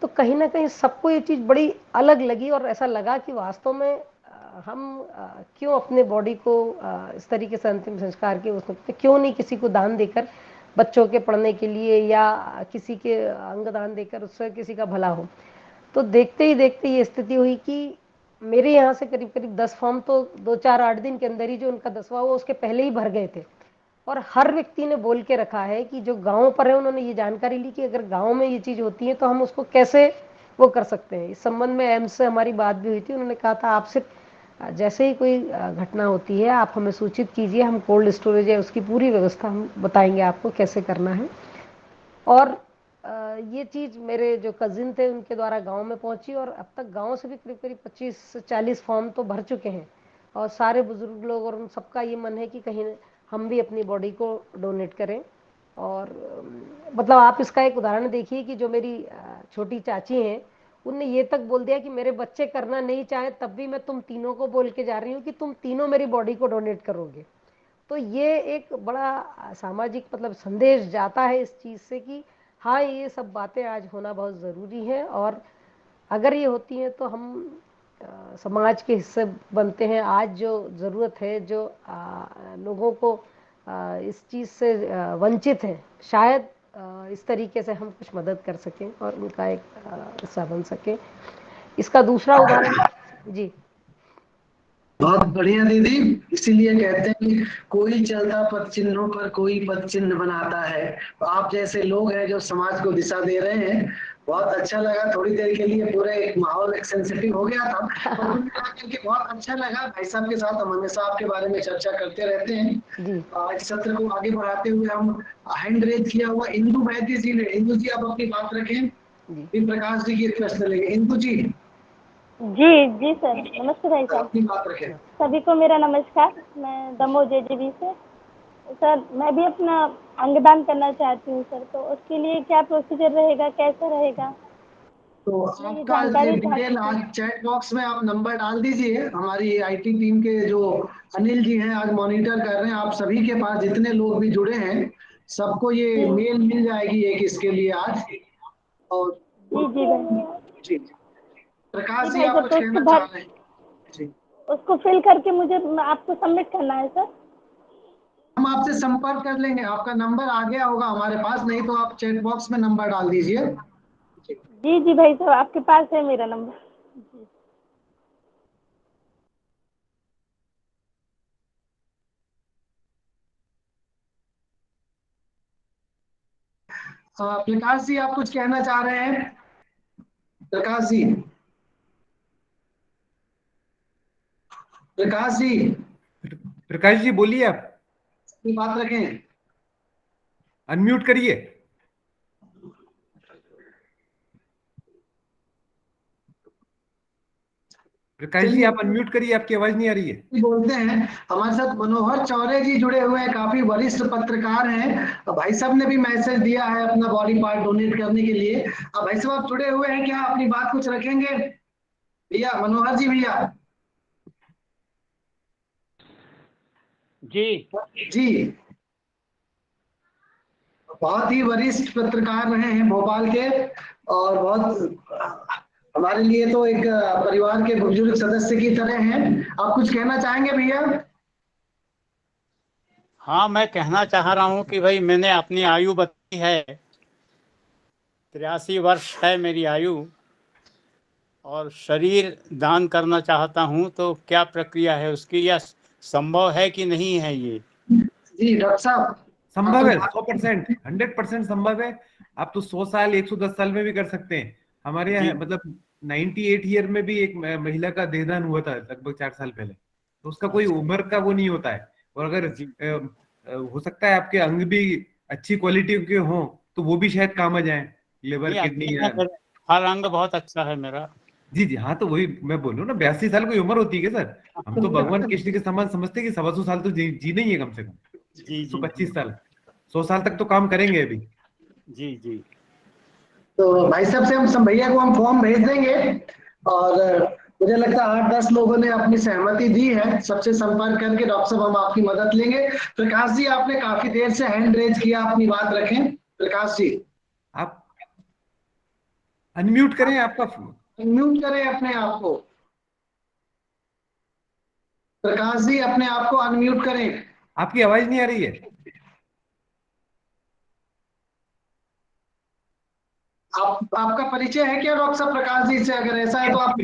तो कहीं ना कहीं सबको ये चीज़ बड़ी अलग लगी, और ऐसा लगा कि वास्तव में हम क्यों अपने बॉडी को इस तरीके से अंतिम संस्कार के उसमें क्यों नहीं किसी को दान देकर, बच्चों के पढ़ने के लिए या किसी के अंग दान देकर उससे किसी का भला हो। तो देखते ही देखते ये स्थिति हुई कि मेरे यहाँ से करीब करीब 10 फॉर्म तो 2-4-8 दिन के अंदर ही, जो उनका 10वां वो उसके पहले ही भर गए थे। और हर व्यक्ति ने बोल के रखा है कि जो गांव पर है उन्होंने ये जानकारी ली कि अगर गांव में ये चीज़ होती है तो हम उसको कैसे वो कर सकते हैं। इस संबंध में एम्स से हमारी बात भी हुई थी। उन्होंने कहा था आप सिर्फ जैसे ही कोई घटना होती है आप हमें सूचित कीजिए, हम कोल्ड स्टोरेज है उसकी पूरी व्यवस्था हम बताएंगे आपको कैसे करना है। और ये चीज़ मेरे जो कजिन थे उनके द्वारा गांव में पहुंची, और अब तक गांव से भी करीब करीब 25 से 40 फॉर्म तो भर चुके हैं। और सारे बुजुर्ग लोग और उन सबका ये मन है कि कहीं हम भी अपनी बॉडी को डोनेट करें। और मतलब आप इसका एक उदाहरण देखिए कि जो मेरी छोटी चाची हैं, उनने ये तक बोल दिया कि मेरे बच्चे करना नहीं चाहे तब भी मैं तुम तीनों को बोल के जा रही हूँ कि तुम तीनों मेरी बॉडी को डोनेट करोगे। तो ये एक बड़ा सामाजिक मतलब संदेश जाता है इस चीज़ से कि हाँ, ये सब बातें आज होना बहुत ज़रूरी है, और अगर ये होती हैं तो हम समाज के हिस्से बनते हैं। आज जो ज़रूरत है, जो लोगों को इस चीज़ से वंचित हैं, शायद इस तरीके से हम कुछ मदद कर सकें और उनका एक हिस्सा बन सकें। इसका दूसरा उदाहरण जी बहुत बढ़िया दीदी। इसीलिए कहते हैं कि कोई चलता पद चिन्हों पर कोई पद चिन्ह बनाता है। तो आप जैसे लोग हैं जो समाज को दिशा दे रहे हैं, बहुत अच्छा लगा। थोड़ी देर के लिए पूरे एक माहौल एक सेंसिटिव हो गया था, तो कुल मिला करके बहुत अच्छा लगा। भाई साहब के साथ हम हमेशा आपके बारे में चर्चा करते रहते हैं। जी आज सत्र को आगे बढ़ाते हुए हम हैंड रेज किया हुआ इंदु वैद्य जी ने। इंदु जी आप अपनी बात रखें, जी फिर प्रकाश जी की रिक्वेस्ट लेंगे। इंदु जी जी जी सर, नमस्ते भाई साहब। अपनी बात रखें। सभी को मेरा नमस्कार। मैं दमोह जेजीबी से। सर मैं भी अपना अंगदान करना चाहती हूँ सर, तो उसके लिए क्या प्रोसीजर रहेगा, कैसा रहेगा? तो मैं ये आपका जानकारी डिटेल आज चैट बॉक्स में आप नंबर डाल दीजिए। हमारी आईटी टीम के जो अनिल जी हैं आज मॉनिटर कर रहे हैं। आप सभी के पास जितने लोग भी जुड़े हैं सबको ये मेल मिल जाएगी एक इसके लिए आज। और जी जी भाई जी प्रकाश जी जी भाई आप साहब, कुछ तो कहना उसको चाह रहे हैं? जी उसको फिल करके मुझे आपको सबमिट करना है सर। हम आपसे संपर्क कर लेंगे। आपका नंबर आ गया होगा हमारे पास, नहीं तो आप चैट बॉक्स में नंबर डाल दीजिए। जी जी भाई साहब, आपके पास है मेरा नंबर। जी प्रकाश जी आप कुछ कहना चाह रहे हैं? प्रकाश जी, प्रकाश जी प्रकाश जी बोलिए, आप अपनी बात रखें। अनम्यूट करिए। प्रकाश जी आप अनम्यूट करिए, आपकी आवाज नहीं आ रही है। बोलते हैं हमारे साथ मनोहर चौरे जी जुड़े हुए हैं, काफी वरिष्ठ पत्रकार हैं। भाई साहब ने भी मैसेज दिया है अपना बॉडी पार्ट डोनेट करने के लिए। अब भाई साहब आप जुड़े हुए हैं, क्या अपनी बात कुछ रखेंगे? भैया मनोहर जी, भैया जी जी बहुत ही वरिष्ठ पत्रकार रहे हैं भोपाल के, और बहुत हमारे लिए तो एक परिवार के बुजुर्ग सदस्य की तरह हैं। आप कुछ कहना चाहेंगे भैया? हाँ, मैं कहना चाह रहा हूँ कि भाई मैंने अपनी आयु बताई है, 83 वर्ष है मेरी आयु, और शरीर दान करना चाहता हूँ। तो क्या प्रक्रिया है उसकी, या संभव है कि नहीं है ये? जी डॉक्टर साहब, संभव है, 100%, 100% संभव है। आप तो 100 साल 110 साल में भी कर सकते हैं। हमारे यहाँ मतलब 98 ईयर में भी एक महिला का देहदान हुआ था लगभग 4 साल पहले। तो उसका कोई उम्र का वो नहीं होता है। और अगर हो सकता है आपके अंग भी अच्छी क्वालिटी के हों तो वो भी शायद काम आ जाए, लिवर किडनी। हर अंग बहुत अच्छा है मेरा। जी जी हाँ, तो वही मैं बोल रहा हूँ ना, 82 साल कोई उम्र होती है क्या सर? हम तो भगवान कृष्ण के समान समझते हैं कि 125 साल तो जी नहीं है कम से कम। जी 125 साल, 100 साल तक तो काम करेंगे अभी। जी जी तो भाई साहब से हम भैया को हम फॉर्म भेज देंगे, और मुझे लगता है 8-10 लोगों ने अपनी सहमति दी है। सबसे संपर्क करके डॉक्टर साहब हम आपकी मदद लेंगे। प्रकाश जी आपने काफी देर से हैंड रेज किया, अपनी बात रखें। प्रकाश जी आप अनम्यूट करें, आपका म्यूट करें अपने आप को। प्रकाश जी अपने आप को अनम्यूट करें, आपकी आवाज नहीं आ रही है। आपका परिचय है क्या डॉक्टर साहब प्रकाश जी से? अगर ऐसा है तो आप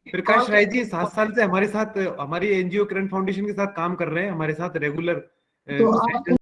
प्रकाश राय जी 7 साल से हमारे साथ, हमारी एनजीओ करण फाउंडेशन के साथ काम कर रहे हैं, हमारे साथ रेगुलर तो